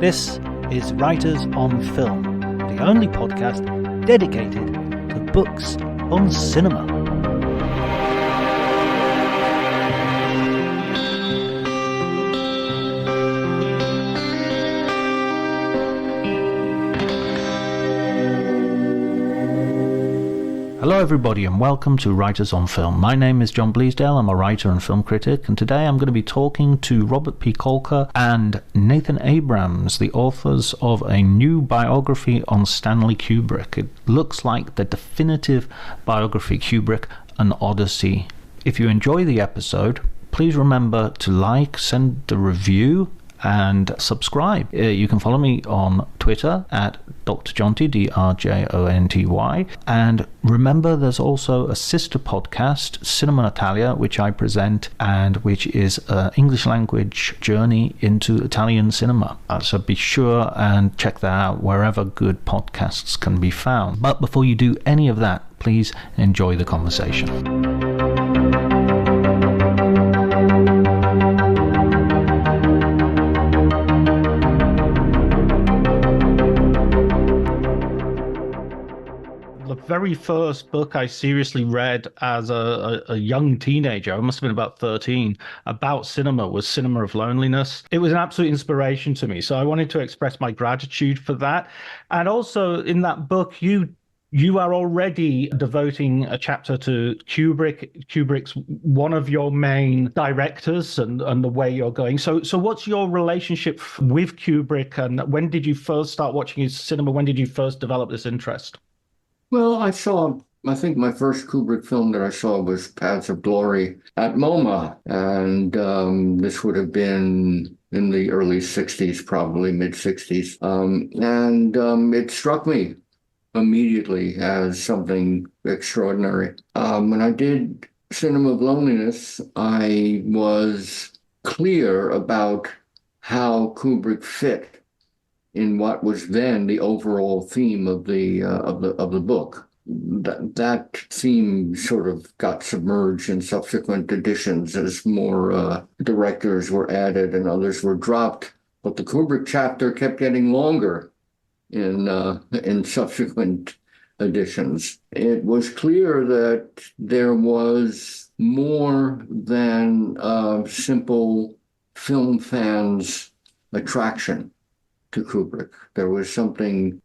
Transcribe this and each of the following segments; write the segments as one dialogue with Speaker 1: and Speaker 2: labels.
Speaker 1: This is Writers on Film, the only podcast dedicated to books on cinema. Hello everybody and welcome to Writers on Film. My name is John Bleasdale, I'm a writer and film critic, and today I'm going to be talking to Robert P. Kolker and Nathan Abrams, the authors of a new biography on Stanley Kubrick. It looks like the definitive biography, Kubrick, An Odyssey. If you enjoy the episode, please remember to like, send a review, and subscribe. You can follow me on Twitter at Dr. Jonty, DRJONTY. And remember, there's also a sister podcast, Cinema Natalia, which I present, and which is an English language journey into Italian cinema. So be sure and check that out wherever good podcasts can be found. But before you do any of that, please enjoy the conversation. Very first book I seriously read as a young teenager, I must have been about 13, about cinema was Cinema of Loneliness. It was an absolute inspiration to me, so I wanted to express my gratitude for that. And also in that book, you are already devoting a chapter to Kubrick. Kubrick's one of your main directors and the way you're going. So what's your relationship with Kubrick, and when did you first start watching his cinema? When did you first develop this interest?
Speaker 2: Well, I think my first Kubrick film that I saw was Paths of Glory at MoMA. And this would have been in the early 60s, probably mid-60s. It struck me immediately as something extraordinary. When I did Cinema of Loneliness, I was clear about how Kubrick fit in what was then the overall theme of the book. That theme sort of got submerged in subsequent editions as more directors were added and others were dropped. But the Kubrick chapter kept getting longer in subsequent editions. It was clear that there was more than a simple film fans' attraction to Kubrick. There was something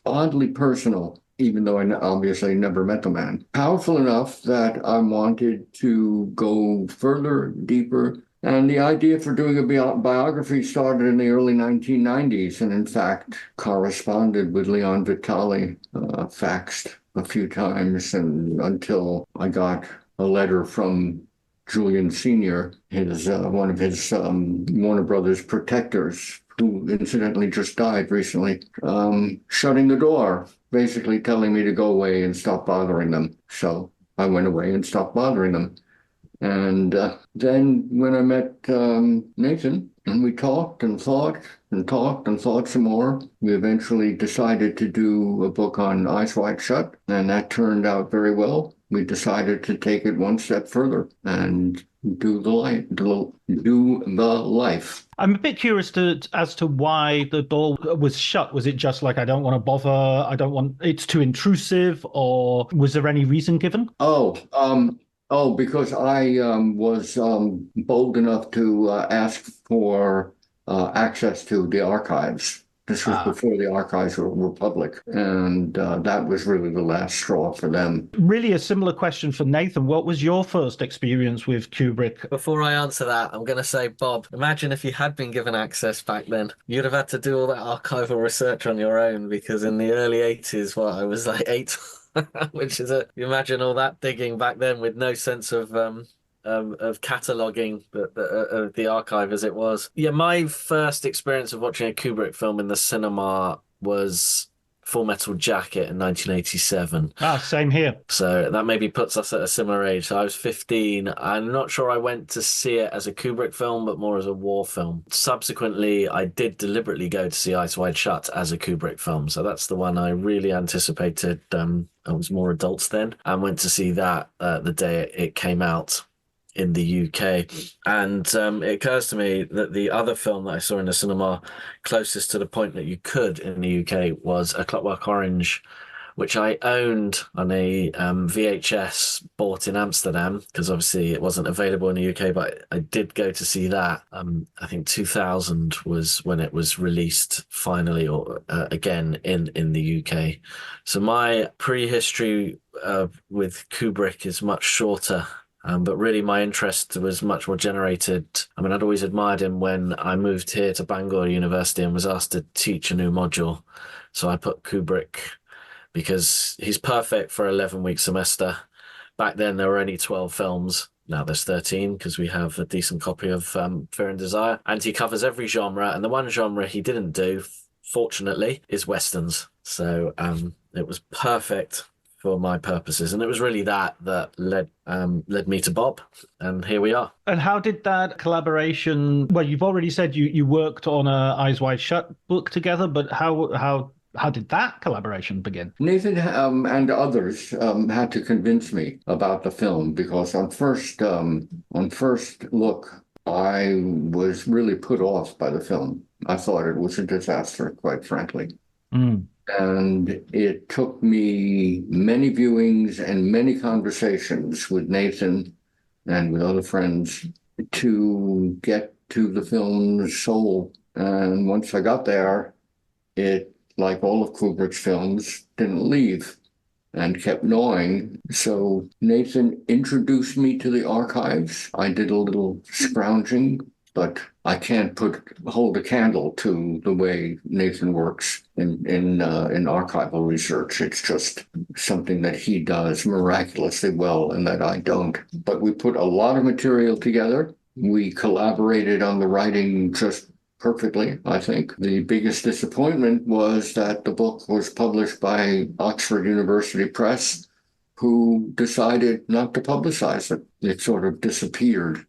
Speaker 2: oddly personal, even though I obviously never met the man. Powerful enough that I wanted to go further, deeper. And the idea for doing a biography started in the early 1990s, and in fact corresponded with Leon Vitali, faxed a few times, and until I got a letter from Julian Sr., one of his Warner Brothers protectors, who incidentally just died recently, shutting the door, basically telling me to go away and stop bothering them. So I went away and stopped bothering them. And then when I met Nathan, and we talked and thought and talked and thought some more, we eventually decided to do a book on Eyes Wide Shut, and that turned out very well. We decided to take it one step further and do the life.
Speaker 1: I'm a bit curious as to why the door was shut. Was it just like, I don't want to bother, it's too intrusive, or was there any reason given?
Speaker 2: Because I was bold enough to ask for access to the archives. This was before the archives were public, and that was really the last straw for them.
Speaker 1: Really a similar question for Nathan. What was your first experience with Kubrick?
Speaker 3: Before I answer that, I'm going to say, Bob, imagine if you had been given access back then. You'd have had to do all that archival research on your own, because in the early 80s, I was like 8, which is you imagine all that digging back then with no sense of cataloguing the archive as it was. Yeah, my first experience of watching a Kubrick film in the cinema was Full Metal Jacket in 1987.
Speaker 1: Same here.
Speaker 3: So that maybe puts us at a similar age. So I was 15. I'm not sure I went to see it as a Kubrick film, but more as a war film. Subsequently, I did deliberately go to see Eyes Wide Shut as a Kubrick film. So that's the one I really anticipated. I was more adults then, and went to see that the day it came out in the UK. And it occurs to me that the other film that I saw in the cinema closest to the point that you could in the UK was A Clockwork Orange, which I owned on a VHS bought in Amsterdam, because obviously it wasn't available in the UK, but I did go to see that. I think 2000 was when it was released finally, or again in the UK. So my prehistory with Kubrick is much shorter. But really, my interest was much more generated. I mean, I'd always admired him when I moved here to Bangor University and was asked to teach a new module. So I put Kubrick because he's perfect for 11-week semester. Back then, there were only 12 films. Now there's 13 because we have a decent copy of Fear and Desire. And he covers every genre. And the one genre he didn't do, fortunately, is Westerns. So it was perfect for my purposes. And it was really that led me to Bob. And here we are.
Speaker 1: And how did that collaboration... Well, you've already said you worked on a Eyes Wide Shut book together, but how did that collaboration begin?
Speaker 2: Nathan and others had to convince me about the film because on first look, I was really put off by the film. I thought it was a disaster, quite frankly. And it took me many viewings and many conversations with Nathan and with other friends to get to the film's soul. And once I got there, it, like all of Kubrick's films, didn't leave and kept gnawing. So Nathan introduced me to the archives. I did a little scrounging, but I can't hold a candle to the way Nathan works in archival research. It's just something that he does miraculously well and that I don't. But we put a lot of material together. We collaborated on the writing just perfectly, I think. The biggest disappointment was that the book was published by Oxford University Press, who decided not to publicize it. It sort of disappeared.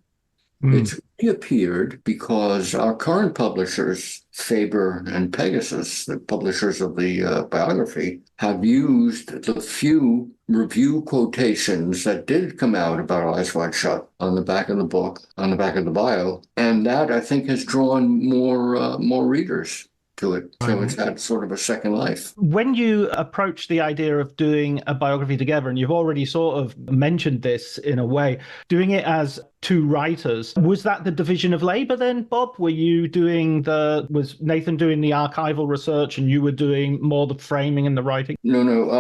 Speaker 2: It's reappeared because our current publishers, Faber and Pegasus, the publishers of the biography, have used the few review quotations that did come out about Eyes Wide Shut on the back of the book, on the back of the bio, and that I think has drawn more readers to it. So it's had sort of a second life.
Speaker 1: When you approached the idea of doing a biography together, and you've already sort of mentioned this in a way, doing it as two writers, was that the division of labor then, Bob? Was Nathan doing the archival research and you were doing more the framing and the writing?
Speaker 2: No.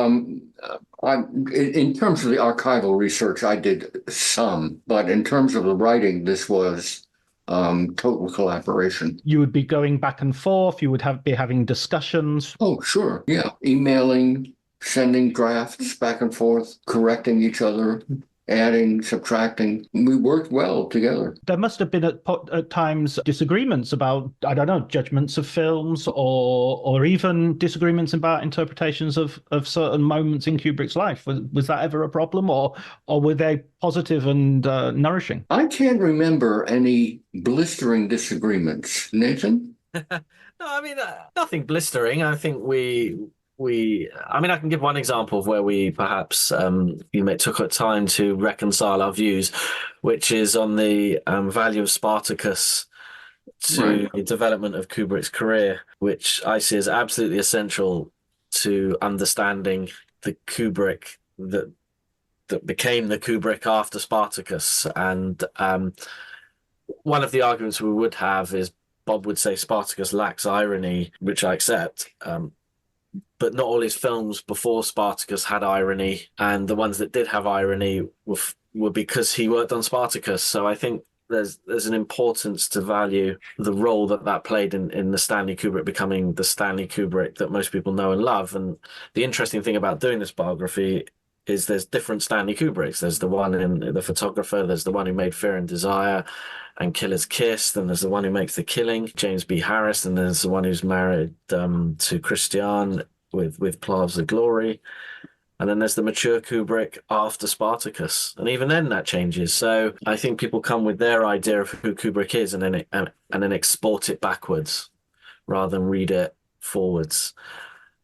Speaker 2: In terms of the archival research, I did some, but in terms of the writing, this was total collaboration.
Speaker 1: You would be going back and forth. You would be having discussions.
Speaker 2: Oh, sure. Yeah. Emailing, sending drafts back and forth, correcting each other, adding, subtracting. We worked well together.
Speaker 1: There must have been at times disagreements about, I don't know, judgments of films or even disagreements about interpretations of certain moments in Kubrick's life. Was that ever a problem or were they positive and nourishing?
Speaker 2: I can't remember any blistering disagreements. Nathan?
Speaker 3: No, I mean, nothing blistering. I think I can give one example of where we perhaps took time to reconcile our views, which is on the value of Spartacus to the development of Kubrick's career, which I see as absolutely essential to understanding the Kubrick that became the Kubrick after Spartacus. And one of the arguments we would have is Bob would say Spartacus lacks irony, which I accept. But not all his films before Spartacus had irony, and the ones that did have irony were because he worked on Spartacus. So I think there's an importance to value the role that played in the Stanley Kubrick becoming the Stanley Kubrick that most people know and love. And the interesting thing about doing this biography is there's different Stanley Kubricks. There's the one in The Photographer, there's the one who made Fear and Desire and Killer's Kiss, then there's the one who makes The Killing, James B. Harris, and there's the one who's married to Christiane with Plaves of Glory. And then there's the mature Kubrick after Spartacus. And even then that changes. So I think people come with their idea of who Kubrick is and then export it backwards rather than read it forwards.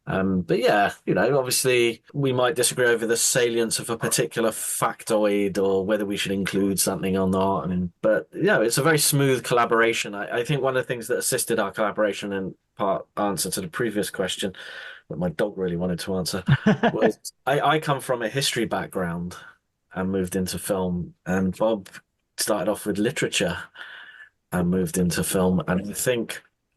Speaker 3: But yeah, obviously we might disagree over the salience of a particular factoid or whether we should include something or not. But yeah, it's a very smooth collaboration. I think one of the things that assisted our collaboration and part answer to the previous question that my dog really wanted to answer was I come from a history background and moved into film, and Bob started off with literature and moved into film. And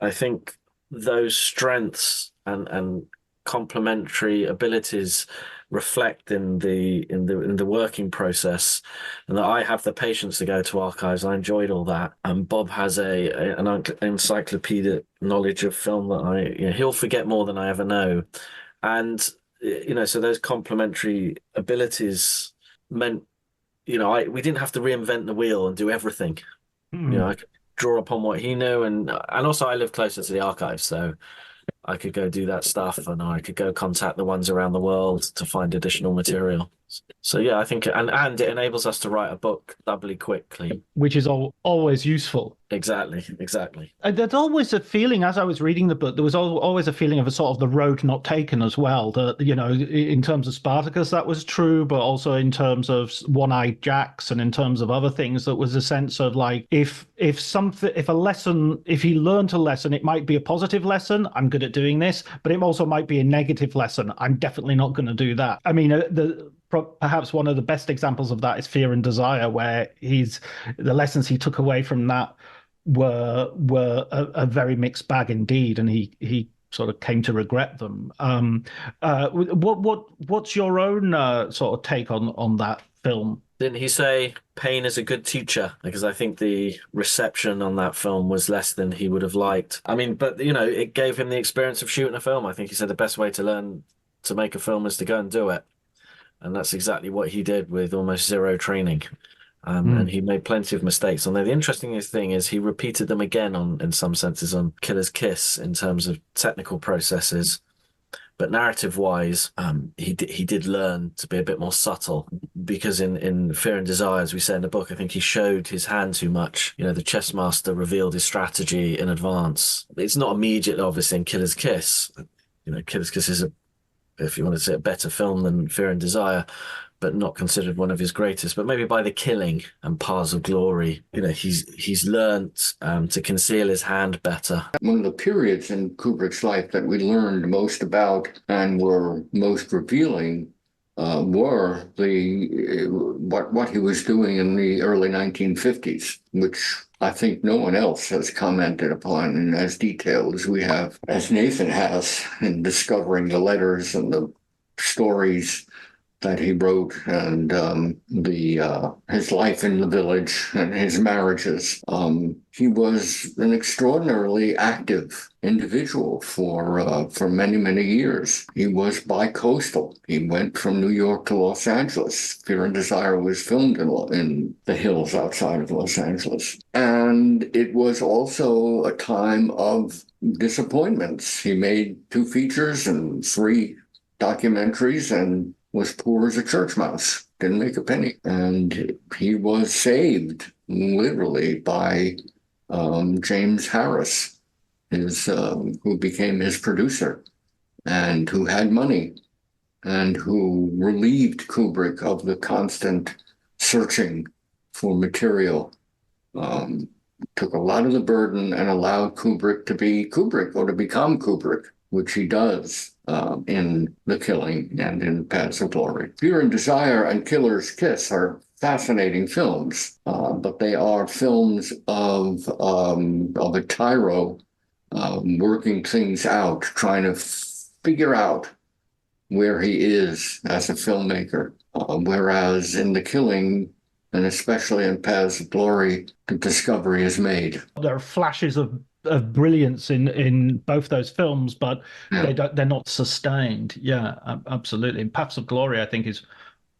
Speaker 3: I think those strengths and complementary abilities reflect in the working process, and that I have the patience to go to archives. I enjoyed all that, and Bob has an encyclopedic knowledge of film that he'll forget more than I ever know, and so those complementary abilities meant we didn't have to reinvent the wheel and do everything. I could draw upon what he knew, and also I live closer to the archives, so I could go do that stuff, and I could go contact the ones around the world to find additional material. So yeah, I think, and it enables us to write a book doubly quickly.
Speaker 1: Which is always useful.
Speaker 3: Exactly.
Speaker 1: And there's always a feeling, as I was reading the book, there was always a feeling of a sort of the road not taken as well. That, in terms of Spartacus, that was true, but also in terms of One-Eyed Jacks and in terms of other things, that was a sense of like, if he learned a lesson, it might be a positive lesson. I'm good at doing this, but it also might be a negative lesson. I'm definitely not going to do that. I mean, perhaps one of the best examples of that is Fear and Desire, where the lessons he took away from that were a very mixed bag indeed, and he sort of came to regret them. What's your own sort of take on that film?
Speaker 3: Didn't he say pain is a good teacher? Because I think the reception on that film was less than he would have liked. I mean, but it gave him the experience of shooting a film. I think he said the best way to learn to make a film is to go and do it. And that's exactly what he did with almost zero training. And he made plenty of mistakes. Although the interesting thing is he repeated them again in some senses on Killer's Kiss in terms of technical processes. But narrative-wise, he did learn to be a bit more subtle, because in Fear and Desire, as we say in the book, I think he showed his hand too much. The chess master revealed his strategy in advance. It's not immediately obvious in Killer's Kiss. Killer's Kiss is if you want to say, a better film than Fear and Desire, but not considered one of his greatest. But maybe by The Killing and Paths of Glory, he's learnt to conceal his hand better.
Speaker 2: One of the periods in Kubrick's life that we learned most about and were most revealing were what he was doing in the early 1950s, which I think no one else has commented upon in as detailed as we have, as Nathan has, in discovering the letters and the stories that he wrote, and his life in the village and his marriages. He was an extraordinarily active individual for many, many years. He was bi-coastal. He went from New York to Los Angeles. Fear and Desire was filmed in the hills outside of Los Angeles. And it was also a time of disappointments. He made 2 features and 3 documentaries and was poor as a church mouse, didn't make a penny. And he was saved, literally, by James Harris, who became his producer and who had money and who relieved Kubrick of the constant searching for material, took a lot of the burden and allowed Kubrick to be Kubrick, or to become Kubrick, which he does in The Killing and in Paths of Glory. Fear and Desire and Killer's Kiss are fascinating films, but they are films of a tyro working things out, trying to figure out where he is as a filmmaker, whereas in The Killing, and especially in Paths of Glory, the discovery is made.
Speaker 1: There are flashes of brilliance in both those films, but they're not sustained. Yeah, absolutely. And Paths of Glory, I think, is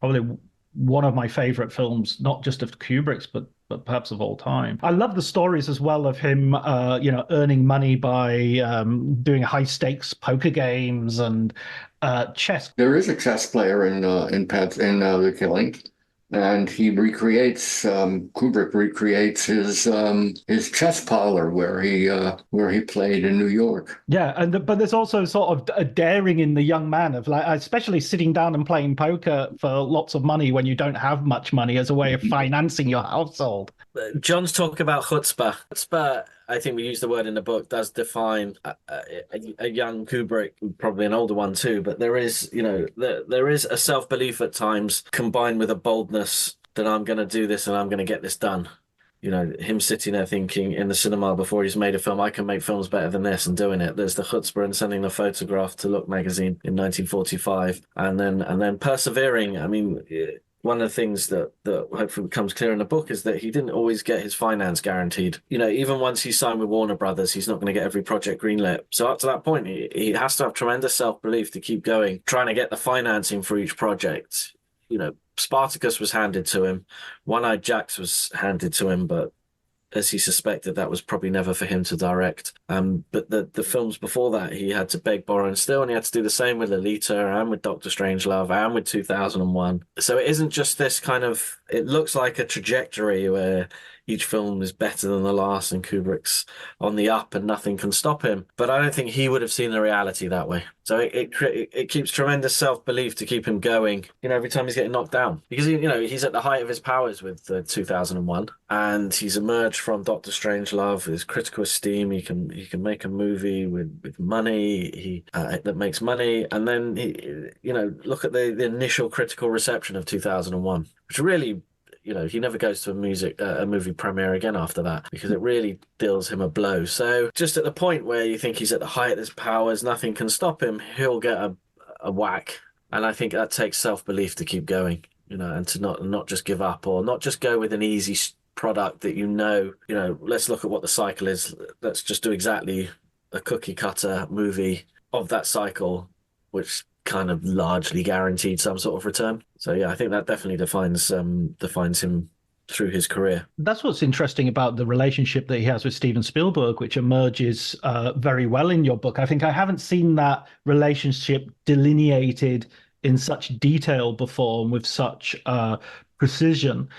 Speaker 1: probably one of my favorite films, not just of Kubrick's, but perhaps of all time. I love the stories as well of him, earning money by doing high stakes poker games and chess.
Speaker 2: There is a chess player in The Killing. and he recreates Kubrick recreates his chess parlor where he played in New York.
Speaker 1: Yeah, but there's also sort of a daring in the young man of like, especially sitting down and playing poker for lots of money when you don't have much money as a way of financing your household.
Speaker 3: John's talk about chutzpah. Chutzpah, I think we use the word in the book, does define a young Kubrick, probably an older one too. But there is, there is a self-belief at times combined with a boldness that I'm going to do this and I'm going to get this done. Him sitting there thinking in the cinema before he's made a film, I can make films better than this, and doing it. There's the chutzpah and sending the photograph to Look magazine in 1945, and then persevering. I mean, one of the things that hopefully becomes clear in the book is that he didn't always get his finance guaranteed. Even once he signed with Warner Brothers, he's not going to get every project greenlit. So up to that point, he has to have tremendous self-belief to keep going, trying to get the financing for each project. Spartacus was handed to him. One-Eyed Jacks was handed to him, but as he suspected, that was probably never for him to direct. But the films before that, he had to beg, borrow, and steal, and he had to do the same with Lolita and with Dr. Strangelove and with 2001. So it isn't just this kind of, it looks like a trajectory where each film is better than the last and Kubrick's on the up and nothing can stop him. But I don't think he would have seen the reality that way. So it keeps tremendous self-belief to keep him going, every time he's getting knocked down. Because, he's at the height of his powers with 2001, and he's emerged from Doctor Strangelove with his critical esteem. He can make a movie with money that makes money. And then, look at the initial critical reception of 2001, which really... he never goes to a movie premiere again after that because it really deals him a blow. So just at the point where you think he's at the height of his powers, nothing can stop him, he'll get a whack. And I think that takes self-belief to keep going, and to not just give up or not just go with an easy product that let's look at what the cycle is. Let's just do exactly a cookie cutter movie of that cycle, which kind of largely guaranteed some sort of return. So yeah, I think that definitely defines him through his career.
Speaker 1: That's what's interesting about the relationship that he has with Steven Spielberg, which emerges very well in your book. I think I haven't seen that relationship delineated in such detail before and with such precision.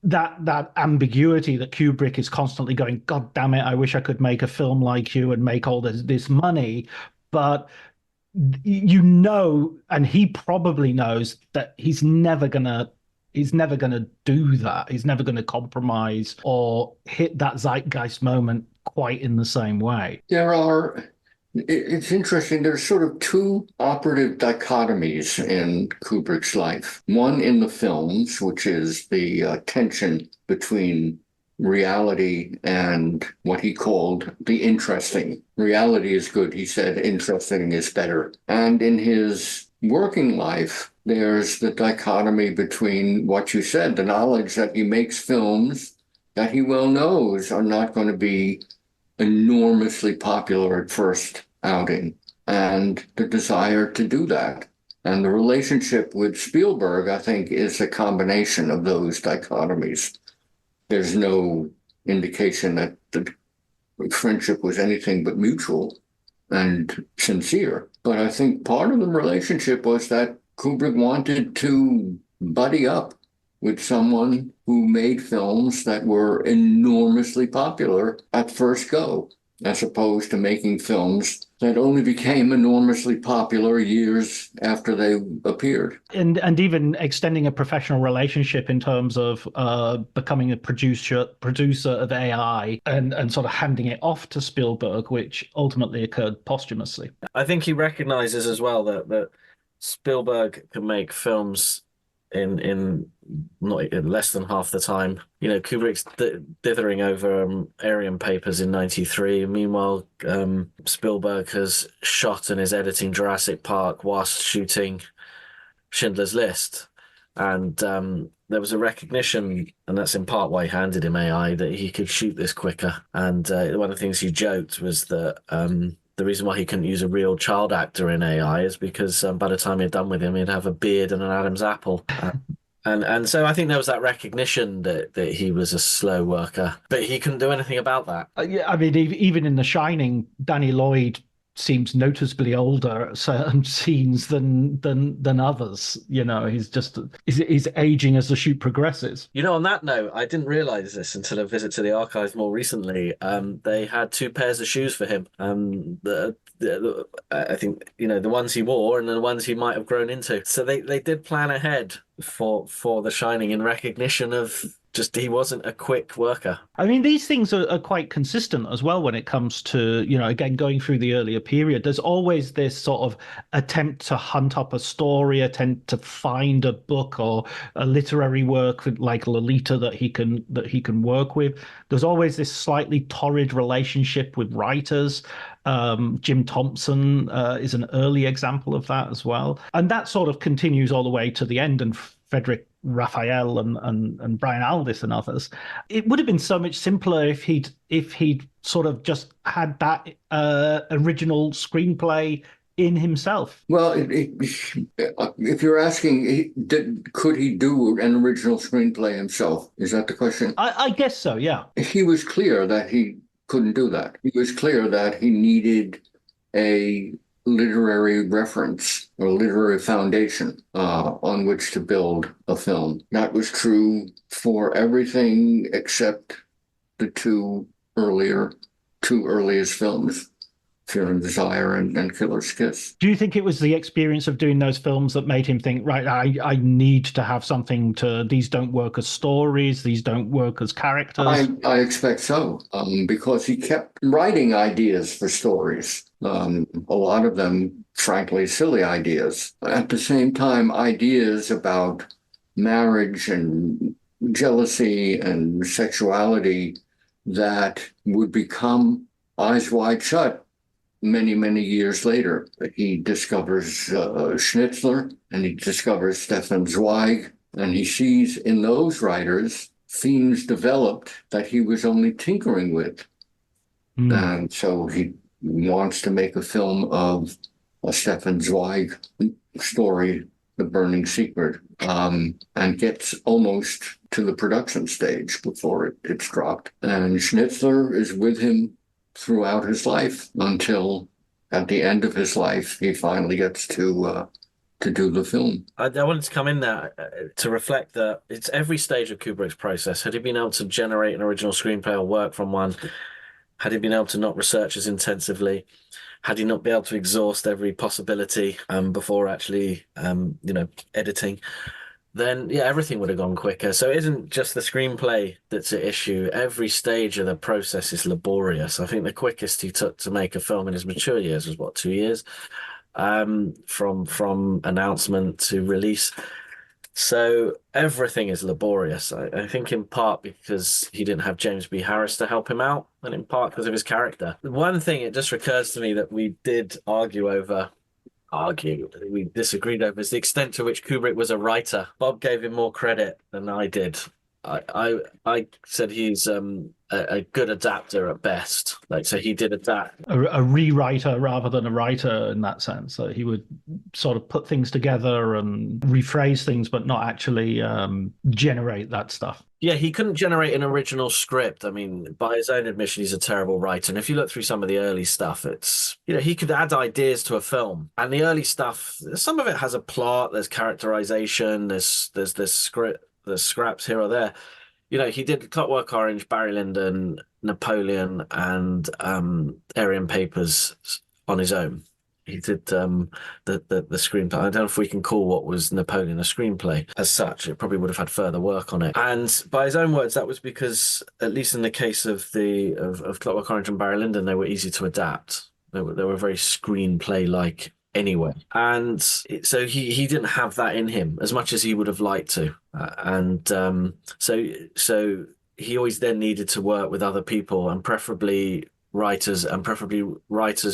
Speaker 1: That ambiguity that Kubrick is constantly going, God damn it, I wish I could make a film like you and make all this money. But and he probably knows that he's never gonna do that. He's never gonna compromise or hit that zeitgeist moment quite in the same way.
Speaker 2: It's interesting. There's sort of two operative dichotomies in Kubrick's life. One in the films, which is the tension between reality and what he called the interesting. Reality is good, he said. Interesting is better. And in his working life, there's the dichotomy between what you said, the knowledge that he makes films that he well knows are not going to be enormously popular at first outing, and the desire to do that. And the relationship with Spielberg, I think, is a combination of those dichotomies. There's no indication that the friendship was anything but mutual and sincere. But I think part of the relationship was that Kubrick wanted to buddy up with someone who made films that were enormously popular at first go, as opposed to making films that only became enormously popular years after they appeared.
Speaker 1: And even extending a professional relationship in terms of becoming a producer of AI and sort of handing it off to Spielberg, which ultimately occurred posthumously.
Speaker 3: I think he recognizes as well that Spielberg can make films in not in less than half the time. Kubrick's dithering over Aryan Papers in '93. Meanwhile, Spielberg has shot and is editing Jurassic Park whilst shooting Schindler's List. And there was a recognition, and that's in part why he handed him AI, that he could shoot this quicker. And one of the things he joked was that the reason why he couldn't use a real child actor in AI is because by the time he'd done with him, he'd have a beard and an Adam's apple. And so I think there was that recognition that he was a slow worker, but he couldn't do anything about that.
Speaker 1: Yeah, I mean, even in The Shining, Danny Lloyd seems noticeably older at certain scenes than others. He's aging as the shoot progresses.
Speaker 3: On that note, I didn't realize this until a visit to the archives more recently. They had two pairs of shoes for him. I think the ones he wore and the ones he might have grown into. So they did plan ahead for The Shining in recognition of just he wasn't a quick worker.
Speaker 1: I mean, these things are quite consistent as well when it comes to, again, going through the earlier period. There's always this sort of attempt to hunt up a story, attempt to find a book or a literary work like Lolita that he can work with. There's always this slightly torrid relationship with writers. Jim Thompson is an early example of that as well. And that sort of continues all the way to the end, and Frederick Raphael and Brian Aldiss and others. It would have been so much simpler if he'd sort of just had that original screenplay in himself.
Speaker 2: Well, if you're asking, could he do an original screenplay himself? Is that the question?
Speaker 1: I guess so, yeah.
Speaker 2: He was clear that he couldn't do that. He was clear that he needed a literary reference or literary foundation on which to build a film. That was true for everything except the two earliest films, Fear and Desire and Killer's Kiss.
Speaker 1: Do you think it was the experience of doing those films that made him think, right, I need to have something these don't work as stories, these don't work as characters?
Speaker 2: I expect so, because he kept writing ideas for stories. A lot of them, frankly, silly ideas. At the same time, ideas about marriage and jealousy and sexuality that would become Eyes Wide Shut many, many years later. He discovers Schnitzler, and he discovers Stefan Zweig, and he sees in those writers themes developed that he was only tinkering with. And so he wants to make a film of a Stefan Zweig story, The Burning Secret, and gets almost to the production stage before it's dropped. And Schnitzler is with him throughout his life until at the end of his life, he finally gets to do the film.
Speaker 3: I wanted to come in there to reflect that it's every stage of Kubrick's process. Had he been able to generate an original screenplay or work from one, had he been able to not research as intensively, had he not been able to exhaust every possibility before actually, editing, then everything would have gone quicker. So it isn't just the screenplay that's at issue. Every stage of the process is laborious. I think the quickest he took to make a film in his mature years was 2 years, from announcement to release. So everything is laborious. I think in part because he didn't have James B. Harris to help him out, and in part because of his character. One thing, it just recurs to me that we did we disagreed over is the extent to which Kubrick was a writer. Bob gave him more credit than I did. I said he's a good adapter at best. So he did adapt.
Speaker 1: A rewriter rather than a writer in that sense. So he would sort of put things together and rephrase things, but not actually generate that stuff.
Speaker 3: Yeah, he couldn't generate an original script. I mean, by his own admission, he's a terrible writer. And if you look through some of the early stuff, it's, he could add ideas to a film. And the early stuff, some of it has a plot, there's characterization, there's script, there's scraps here or there. He did Clockwork Orange, Barry Lyndon, Napoleon, and Aryan Papers on his own. He did the screenplay. I don't know if we can call what was Napoleon a screenplay as such. It probably would have had further work on it. And by his own words, that was because, at least in the case of Clockwork Orange and Barry Lyndon, they were easy to adapt. They were very screenplay-like anyway. And so he didn't have that in him as much as he would have liked to. So he always then needed to work with other people, and preferably writers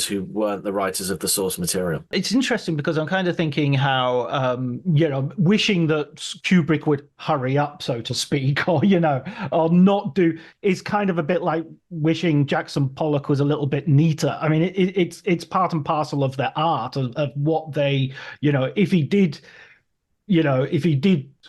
Speaker 3: who weren't the writers of the source material.
Speaker 1: It's interesting because I'm kind of thinking how, wishing that Kubrick would hurry up, so to speak, or not do, is kind of a bit like wishing Jackson Pollock was a little bit neater. I mean, it's part and parcel of their art, of what they, if he did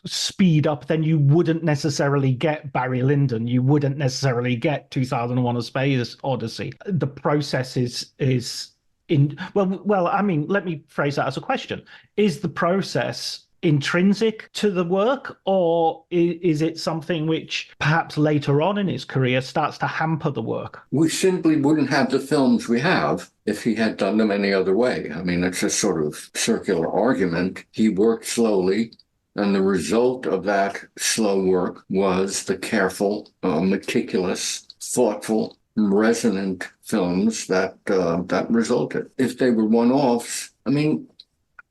Speaker 1: speed up, then you wouldn't necessarily get Barry Lyndon. You wouldn't necessarily get 2001: A Space Odyssey. The process is I mean, let me phrase that as a question. Is the process intrinsic to the work, or is it something which perhaps later on in his career starts to hamper the work?
Speaker 2: We simply wouldn't have the films we have if he had done them any other way. I mean, it's a sort of circular argument. He worked slowly, and the result of that slow work was the careful, meticulous, thoughtful, resonant films that resulted. If they were one-offs, I mean,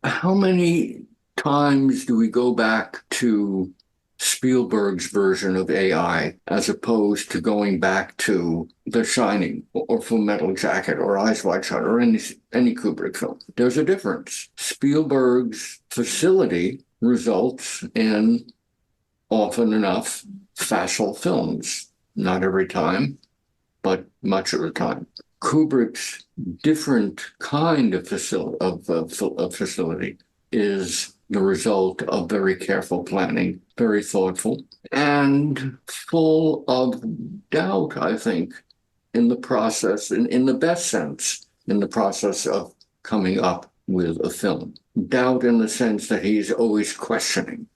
Speaker 2: how many times do we go back to Spielberg's version of AI as opposed to going back to The Shining or Full Metal Jacket or Eyes Wide Shut or any Kubrick film? There's a difference. Spielberg's facility results in, often enough, facile films. Not every time, but much of the time. Kubrick's different kind of facility is the result of very careful planning, very thoughtful, and full of doubt, I think, in the process, in the best sense, in the process of coming up with a film. Doubt in the sense that he's always questioning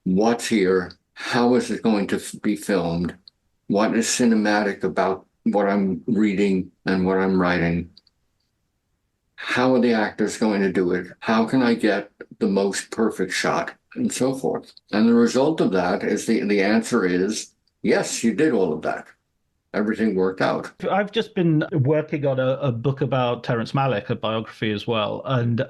Speaker 2: what's here, how is it going to be filmed, what is cinematic about what I'm reading and what I'm writing. How are the actors going to do it? How can I get the most perfect shot? And so forth. And the result of that is the answer is, yes, you did all of that. Everything worked out.
Speaker 1: I've just been working on a book about Terrence Malick, a biography as well. And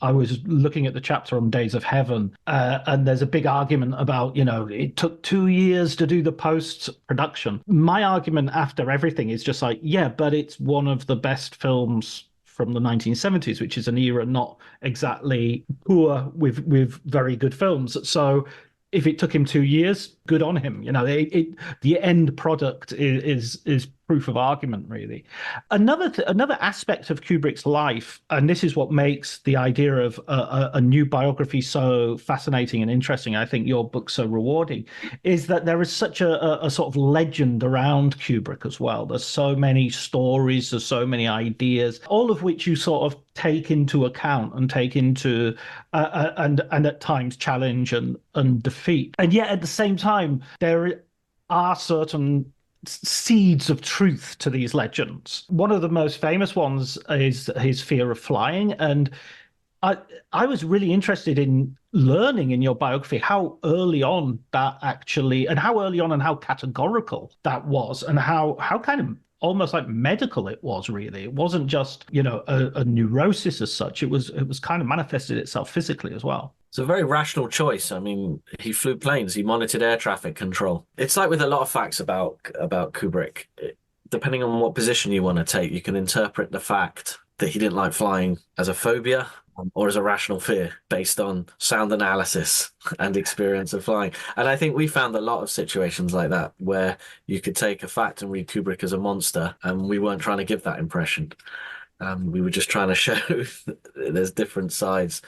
Speaker 1: I was looking at the chapter on Days of Heaven. And there's a big argument about, it took 2 years to do the post-production. My argument after everything is just like, yeah, but it's one of the best films from the 1970s, which is an era not exactly poor with very good films. So if it took him 2 years, good on him. The end product is proof of argument, really. Another aspect of Kubrick's life, and this is what makes the idea of a new biography so fascinating and interesting, I think your book so rewarding, is that there is such a sort of legend around Kubrick as well. There's so many stories, there's so many ideas, all of which you sort of take into account and take into and at times challenge and defeat. And yet at the same time, there are certain seeds of truth to these legends. One of the most famous ones is his fear of flying. And I was really interested in learning in your biography how early on that actually, and how early on and how categorical that was, and how kind of almost like medical it was, really. It wasn't just, a neurosis as such. It was kind of manifested itself physically as well.
Speaker 3: It's a very rational choice. I mean, he flew planes, he monitored air traffic control. It's like with a lot of facts about Kubrick, depending on what position you want to take, you can interpret the fact that he didn't like flying as a phobia or as a rational fear based on sound analysis and experience of flying. And I think we found a lot of situations like that where you could take a fact and read Kubrick as a monster, and we weren't trying to give that impression. We were just trying to show that there's different sides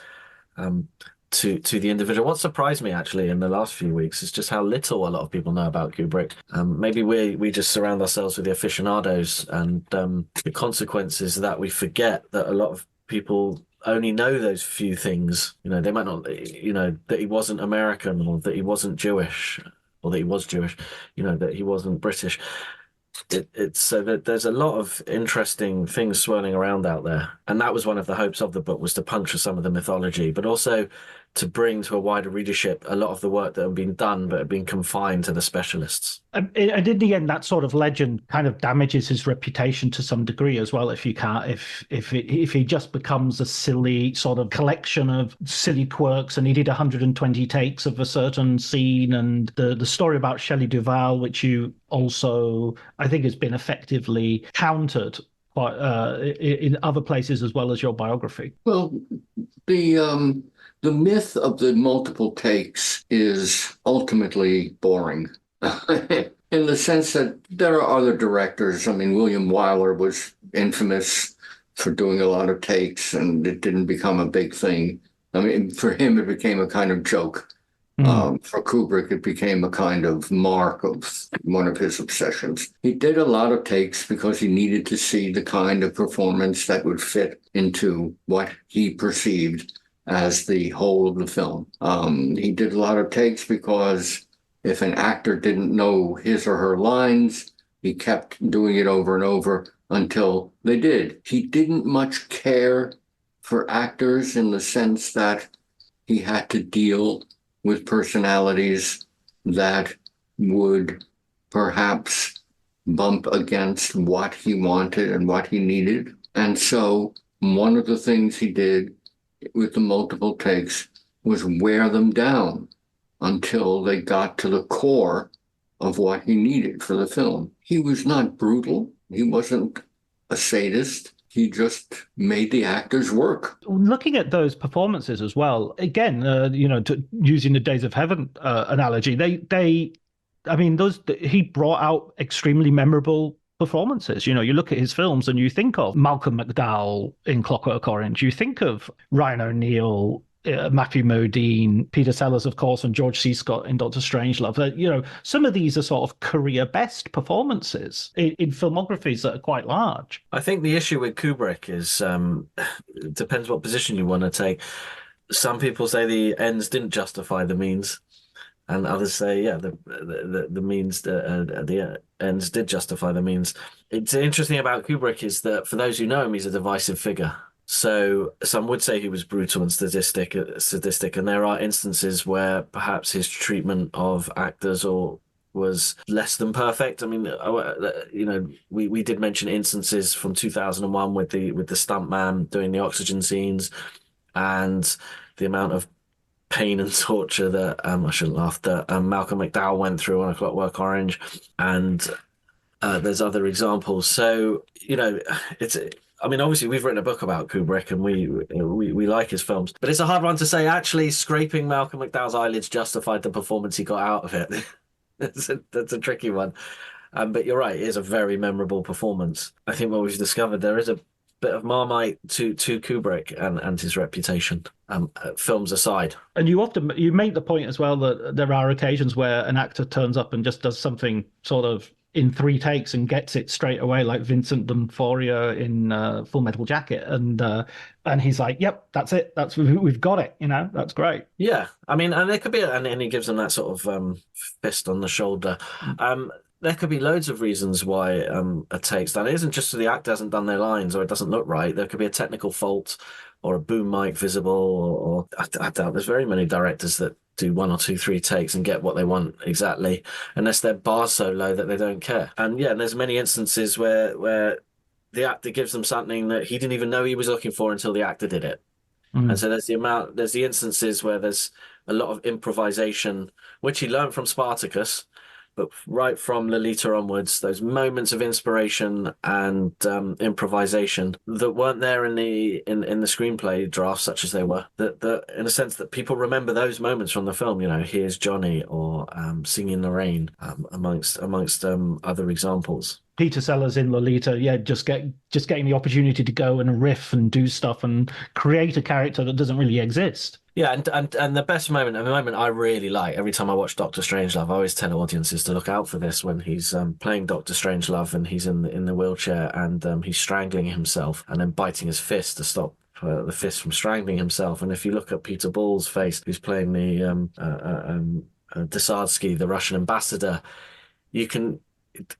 Speaker 3: to the individual. What surprised me actually in the last few weeks is just how little a lot of people know about Kubrick. Maybe we just surround ourselves with the aficionados, and the consequences that we forget that a lot of people only know those few things. They might not, that he wasn't American, or that he wasn't Jewish, or that he was Jewish, that he wasn't British. It's so that there's a lot of interesting things swirling around out there. And that was one of the hopes of the book, was to puncture some of the mythology, but also to bring to a wider readership a lot of the work that had been done but had been confined to the specialists.
Speaker 1: And in the end, that sort of legend kind of damages his reputation to some degree as well. If he just becomes a silly sort of collection of silly quirks, and he did 120 takes of a certain scene, and the story about Shelley Duvall, which you also, I think, has been effectively countered in other places as well as your biography.
Speaker 2: Well, the myth of the multiple takes is ultimately boring in the sense that there are other directors. I mean, William Wyler was infamous for doing a lot of takes, and it didn't become a big thing. I mean, for him, it became a kind of joke. For Kubrick, it became a kind of mark of one of his obsessions. He did a lot of takes because he needed to see the kind of performance that would fit into what he perceived as the whole of the film. He did a lot of takes because if an actor didn't know his or her lines, he kept doing it over and over until they did. He didn't much care for actors in the sense that he had to deal with personalities that would perhaps bump against what he wanted and what he needed. And so one of the things he did with the multiple takes was wear them down until they got to the core of what he needed for the film. He was not brutal. He wasn't a sadist. He just made the actors work.
Speaker 1: Looking at those performances as well, again, using the Days of Heaven analogy, he brought out extremely memorable performances. You look at his films and you think of Malcolm McDowell in Clockwork Orange. You think of Ryan O'Neal, Matthew Modine, Peter Sellers, of course, and George C. Scott in Doctor Strangelove. Some of these are sort of career best performances in filmographies that are quite large.
Speaker 3: I think the issue with Kubrick is it depends what position you want to take. Some people say the ends didn't justify the means, and others say, yeah, the means, the ends did justify the means. It's interesting about Kubrick is that for those who know him, he's a divisive figure. So some would say he was brutal and sadistic, and there are instances where perhaps his treatment of actors was less than perfect. I mean, we did mention instances from 2001 with the stuntman doing the oxygen scenes, and the amount of pain and torture that I shouldn't laugh that Malcolm McDowell went through on A Clockwork Orange, and there's other examples. So it's. I mean, obviously, we've written a book about Kubrick, and we like his films. But it's a hard one to say. Actually, scraping Malcolm McDowell's eyelids justified the performance he got out of it. That's a tricky one. But you're right; it is a very memorable performance. I think what we've discovered, there is a bit of Marmite to Kubrick and his reputation, films aside.
Speaker 1: And you make the point as well that there are occasions where an actor turns up and just does something sort of in 3 takes and gets it straight away, like Vincent D'Onofrio in Full Metal Jacket, and he's like, "Yep, that's it. We've got it. That's great."
Speaker 3: Yeah, I mean, and there could be, and he gives them that sort of fist on the shoulder. There could be loads of reasons why a take's done. It isn't just that the actor hasn't done their lines or it doesn't look right. There could be a technical fault or a boom mic visible, or I doubt there's very many directors that do 1 or 2, 3 takes and get what they want exactly, unless their bar's so low that they don't care. And there's many instances where the actor gives them something that he didn't even know he was looking for until the actor did it. And so there's the instances where there's a lot of improvisation, which he learned from Spartacus, but right from Lolita onwards, those moments of inspiration and improvisation that weren't there in the screenplay drafts, such as they were. That in a sense that people remember those moments from the film. Here's Johnny, or Singing in the Rain, amongst other examples.
Speaker 1: Peter Sellers in Lolita, just getting the opportunity to go and riff and do stuff and create a character that doesn't really exist. Yeah,
Speaker 3: and the best moment, and the moment I really like every time I watch Doctor Strangelove, I always tell audiences to look out for this when he's playing Doctor Strangelove and he's in the wheelchair and he's strangling himself and then biting his fist to stop the fist from strangling himself. And if you look at Peter Ball's face, who's playing the Desadsky, the Russian ambassador, you can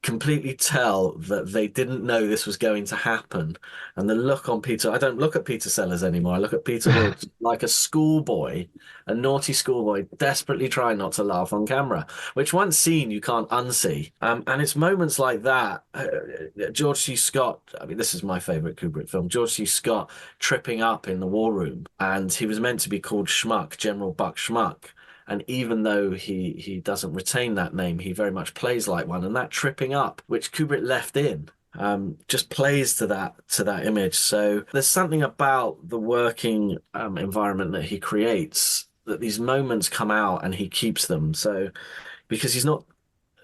Speaker 3: completely tell that they didn't know this was going to happen. And the look on Peter, I don't look at Peter Sellers anymore. I look at Peter Ball like a schoolboy, a naughty schoolboy, desperately trying not to laugh on camera, which once seen, you can't unsee. And it's moments like that. George C. Scott, I mean, this is my favorite Kubrick film, George C. Scott tripping up in the war room, and he was meant to be called Schmuck, General Buck Schmuck. And even though he doesn't retain that name, he very much plays like one. And that tripping up, which Kubrick left in, just plays to that image. So there's something about the working environment that he creates, that these moments come out and he keeps them. So because he's not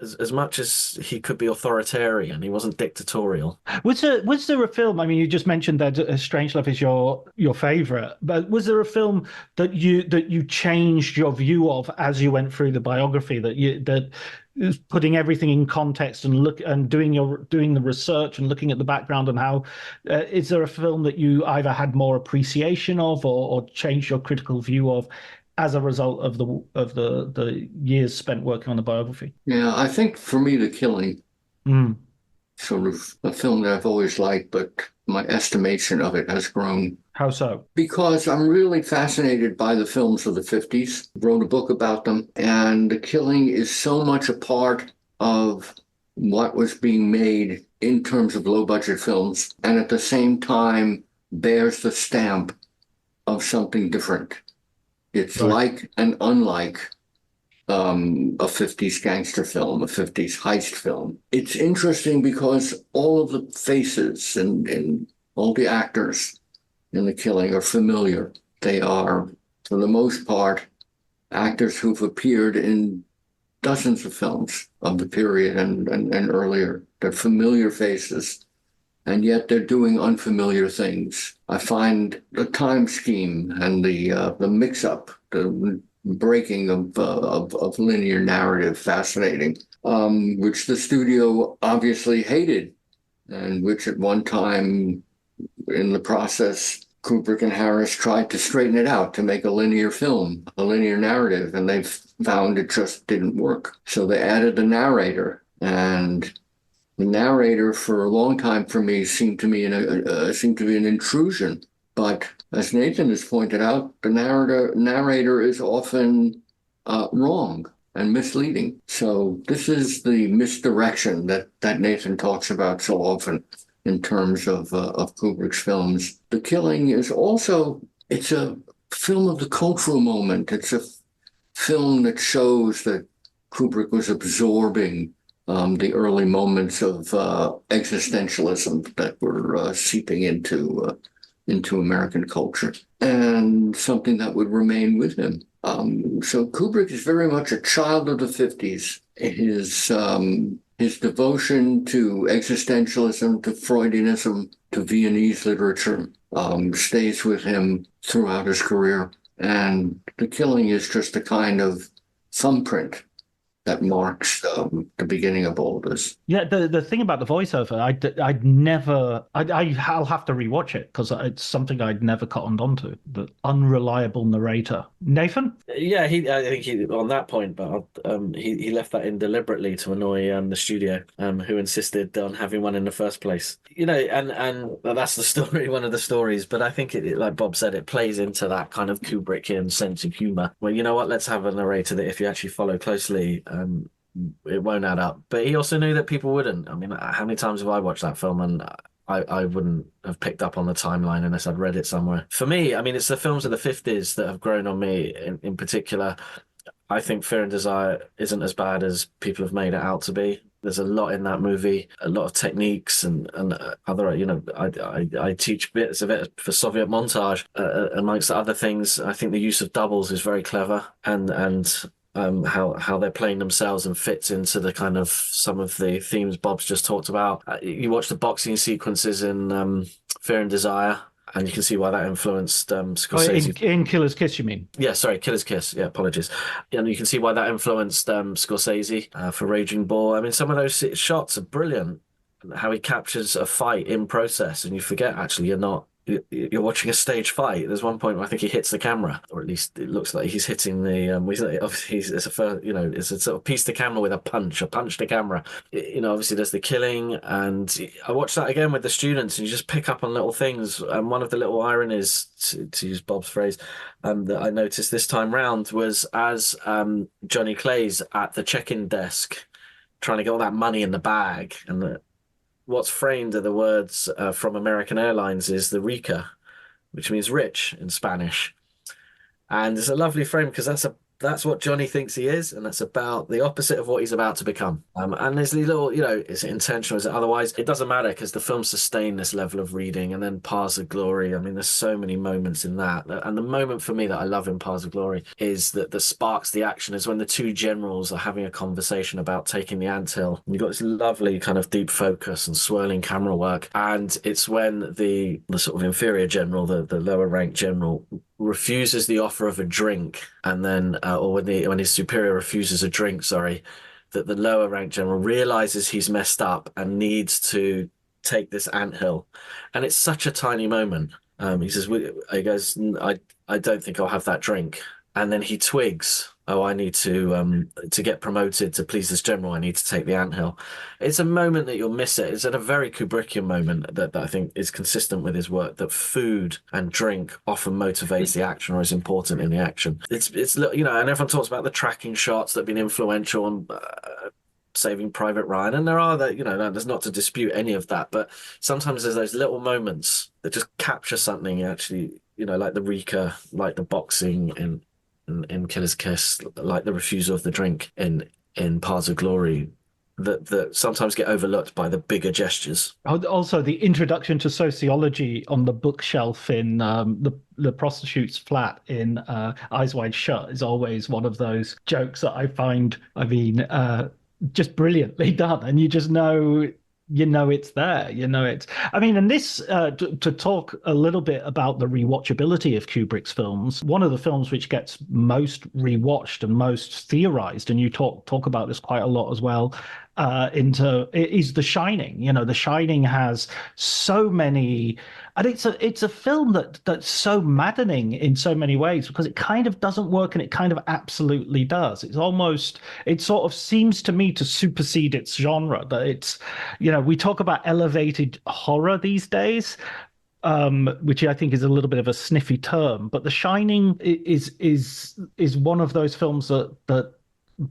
Speaker 3: as much as he could be authoritarian, he wasn't dictatorial.
Speaker 1: Was there a film? I mean, you just mentioned that Strangelove is your favorite, but was there a film that you changed your view of as you went through the biography, that is putting everything in context and doing the research and looking at the background, and how is there a film that you either had more appreciation of, or changed your critical view of as a result of the years spent working on the biography?
Speaker 2: Yeah, I think for me, The Killing,
Speaker 1: Mm.
Speaker 2: sort of a film that I've always liked, but my estimation of it has grown.
Speaker 1: How so?
Speaker 2: Because I'm really fascinated by the films of the 50s, wrote a book about them, and The Killing is so much a part of what was being made in terms of low budget films, and at the same time bears the stamp of something different. It's
Speaker 1: Right.
Speaker 2: like and unlike a 50s gangster film, a 50s heist film. It's interesting because all of the faces and all the actors in The Killing are familiar. They are, for the most part, actors who've appeared in dozens of films of the period and earlier. They're familiar faces, and yet they're doing unfamiliar things. I find the time scheme and the mix-up, the breaking of linear narrative fascinating, which the studio obviously hated, and which at one time in the process, Kubrick and Harris tried to straighten it out to make a linear film, a linear narrative, and they found it just didn't work. So they added the narrator, and the narrator for a long time for me seemed to be an intrusion. But as Nathan has pointed out, the narrator is often wrong and misleading. So this is the misdirection that Nathan talks about so often in terms of Kubrick's films. The Killing is also, it's a film of the cultural moment. It's a film that shows that Kubrick was absorbing the early moments of existentialism that were seeping into American culture, and something that would remain with him. So Kubrick is very much a child of the 50s. His devotion to existentialism, to Freudianism, to Viennese literature stays with him throughout his career. And The Killing is just a kind of thumbprint that marks the beginning of all this.
Speaker 1: Yeah, the thing about the voiceover, I'll have to rewatch it because it's something I'd never cottoned onto. The unreliable narrator. Nathan?
Speaker 3: Yeah, I think he on that point, but he left that in deliberately to annoy the studio, who insisted on having one in the first place. And that's the story, one of the stories. But I think like Bob said, it plays into that kind of Kubrickian sense of humor. Well, you know what? Let's have a narrator that, if you actually follow closely, it won't add up. But he also knew that people wouldn't. I mean, how many times have I watched that film and I wouldn't have picked up on the timeline unless I'd read it somewhere. For me, I mean, it's the films of the 50s that have grown on me in particular. I think Fear and Desire isn't as bad as people have made it out to be. There's a lot in that movie, a lot of techniques and other, I teach bits of it for Soviet montage, amongst other things. I think the use of doubles is very clever, and how they're playing themselves and fits into the kind of some of the themes Bob's just talked about. You watch the boxing sequences in Fear and Desire, and you can see why that influenced Scorsese.
Speaker 1: In Killer's Kiss, you mean?
Speaker 3: Yeah, sorry, Killer's Kiss. Yeah, apologies. And you can see why that influenced Scorsese for Raging Bull. I mean, some of those shots are brilliant. How he captures a fight in process, and you forget actually you're watching a stage fight. There's one point where I think he hits the camera, or at least it looks like he's hitting the. Obviously, it's a sort of piece to camera with a punch to camera. Obviously there's The Killing, and I watched that again with the students, and you just pick up on little things. And one of the little ironies, to use Bob's phrase, that I noticed this time round was as Johnny Clay's at the check-in desk, trying to get all that money in the bag, and what's framed are the words from American Airlines is the rica, which means rich in Spanish. And it's a lovely frame because that's that's what Johnny thinks he is, and that's about the opposite of what he's about to become. And there's these little, is it intentional? Is it otherwise? It doesn't matter because the film sustained this level of reading, and then Paths of Glory. I mean, there's so many moments in that, and the moment for me that I love in Paths of Glory is that sparks the action is when the two generals are having a conversation about taking the anthill. And you've got this lovely kind of deep focus and swirling camera work, and it's when the sort of inferior general, the lower ranked general, refuses the offer of a drink, and then or when his superior refuses a drink, sorry, that the lower ranked general realizes he's messed up and needs to take this anthill. And it's such a tiny moment. He goes, I don't think I'll have that drink. And then he twigs, oh, I need to get promoted to please this general, I need to take the anthill. It's a moment that you'll miss it. It's at a very Kubrickian moment that I think is consistent with his work, that food and drink often motivates the action or is important in the action. It's and everyone talks about the tracking shots that have been influential on Saving Private Ryan, and there are there's not to dispute any of that, but sometimes there's those little moments that just capture something actually, like the Rika, like the boxing in Killer's Kiss, like the refusal of the drink in Paths of Glory, that sometimes get overlooked by the bigger gestures.
Speaker 1: Also, the introduction to sociology on the bookshelf in the prostitute's flat in Eyes Wide Shut is always one of those jokes that I find, just brilliantly done, and you just know. It's there. It's. I mean, and this to talk a little bit about the rewatchability of Kubrick's films. One of the films which gets most rewatched and most theorized, and you talk about this quite a lot as well, is The Shining. The Shining has so many, and it's a film that's so maddening in so many ways because it kind of doesn't work and it kind of absolutely does. It sort of seems to me to supersede its genre. That it's, we talk about elevated horror these days, which I think is a little bit of a sniffy term, but The Shining is one of those films that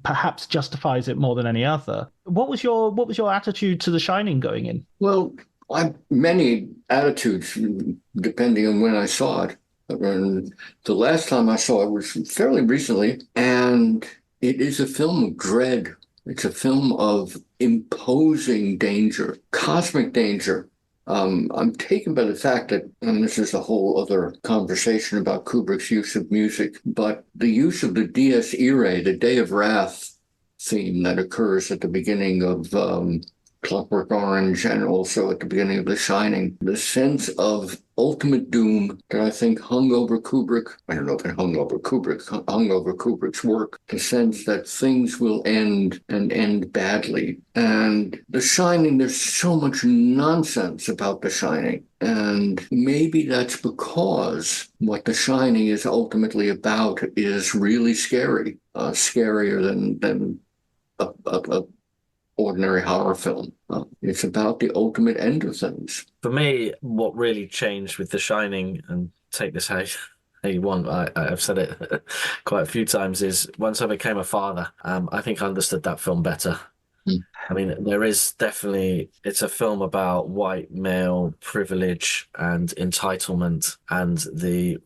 Speaker 1: perhaps justifies it more than any other. What was your attitude to The Shining going in?
Speaker 2: Well, I many attitudes depending on when I saw it. And the last time I saw it was fairly recently, and it is a film of dread. It's a film of imposing danger, cosmic danger. I'm taken by the fact that, and this is a whole other conversation about Kubrick's use of music, but the use of the Dies Irae, the Day of Wrath theme that occurs at the beginning of Clockwork Orange and also at the beginning of The Shining, the sense of ultimate doom that I think hung over Kubrick. I don't know if it hung over Kubrick's work, the sense that things will end and end badly. And The Shining, there's so much nonsense about The Shining. And maybe that's because what The Shining is ultimately about is really scary, scarier than a ordinary horror film. It's about the ultimate end of things.
Speaker 3: For me, what really changed with The Shining, and take this how you want, I've said it quite a few times, is once I became a father, I think I understood that film better. I mean, there is definitely, it's a film about white male privilege and entitlement and the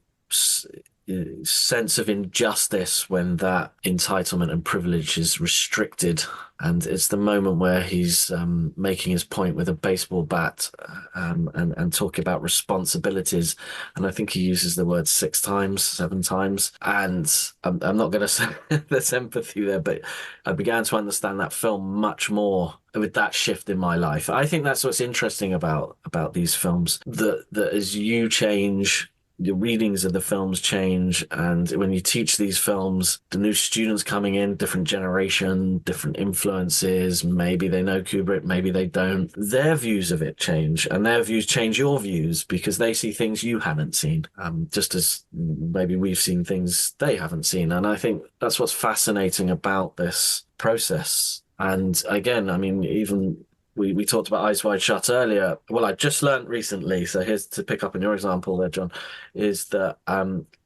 Speaker 3: sense of injustice when that entitlement and privilege is restricted. And it's the moment where he's making his point with a baseball bat and talking about responsibilities. And I think he uses the word 7 times. And I'm not going to say there's empathy there, but I began to understand that film much more with that shift in my life. I think that's what's interesting about these films, that as you change, your readings of the films change, and when you teach these films, the new students coming in, different generation, different influences, maybe they know Kubrick, maybe they don't, their views of it change, and their views change your views because they see things you haven't seen, just as maybe we've seen things they haven't seen. And I think that's what's fascinating about this process. And again, I mean, even we talked about Eyes Wide Shut earlier. Well, I just learned recently, so here's to pick up on your example there, John, is that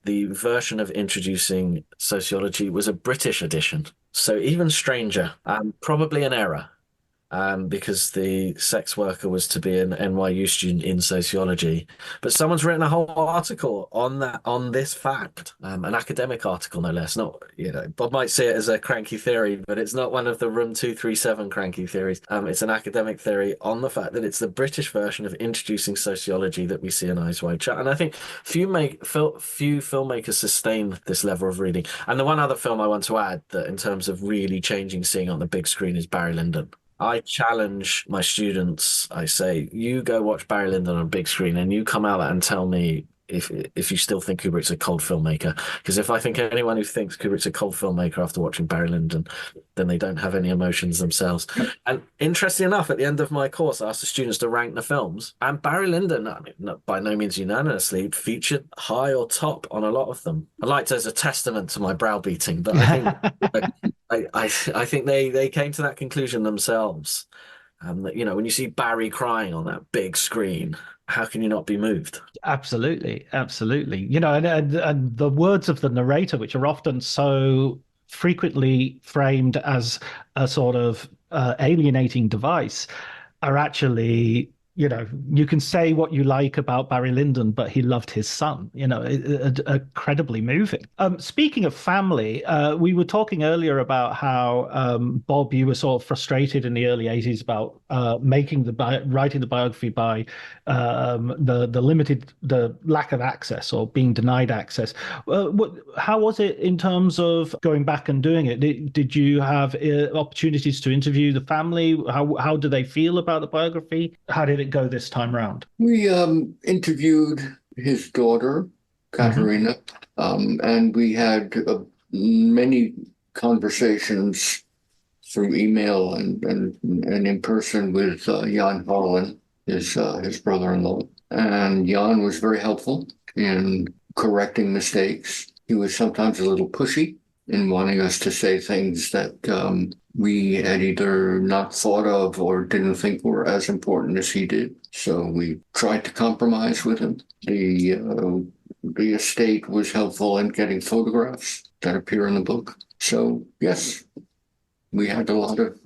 Speaker 3: the version of introducing sociology was a British edition. So even stranger, probably an error. because the sex worker was to be an NYU student in sociology. But someone's written a whole article on that, on this fact, an academic article, no less. Not, Bob might see it as a cranky theory, but it's not one of the Room 237 cranky theories. It's an academic theory on the fact that it's the British version of introducing sociology that we see in Eyes Wide Shut. And I think few filmmakers sustain this level of reading. And the one other film I want to add that in terms of really changing seeing on the big screen is Barry Lyndon. I challenge my students. I say, you go watch Barry Lyndon on a big screen and you come out and tell me if you still think Kubrick's a cold filmmaker. Because if I think anyone who thinks Kubrick's a cold filmmaker after watching Barry Lyndon, then they don't have any emotions themselves. And interestingly enough, at the end of my course, I asked the students to rank the films, and Barry Lyndon, I mean, by no means unanimously, featured high or top on a lot of them. I liked it as a testament to my browbeating, but I think they came to that conclusion themselves. That, when you see Barry crying on that big screen, how can you not be moved?
Speaker 1: Absolutely, absolutely. And the words of the narrator, which are often so frequently framed as a sort of alienating device, are actually, you can say what you like about Barry Lyndon, but he loved his son, incredibly moving. Speaking of family, we were talking earlier about how, Bob, you were sort of frustrated in the early 80s about writing the biography by the lack of access or being denied access. How was it in terms of going back and doing it? Did you have opportunities to interview the family? How do they feel about the biography? How did it go this time around?
Speaker 2: We interviewed his daughter, Katerina, and we had many conversations through email and in person with Jan Harlan, his brother-in-law. And Jan was very helpful in correcting mistakes. He was sometimes a little pushy in wanting us to say things that we had either not thought of or didn't think were as important as he did. So we tried to compromise with him. The estate was helpful in getting photographs that appear in the book. So yes, we had a lot of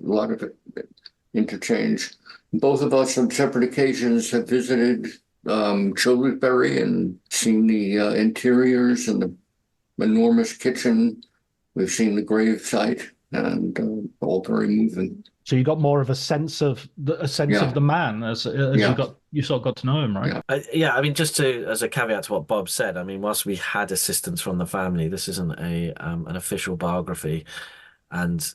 Speaker 2: interchange. Both of us on separate occasions have visited Childersbury and seen the interiors and the enormous kitchen. We've seen the grave site, and all very moving.
Speaker 1: So you got more of a sense of the man as you sort of got to know him, right?
Speaker 3: Yeah. I mean, just as a caveat to what Bob said, I mean, whilst we had assistance from the family, this isn't an official biography, and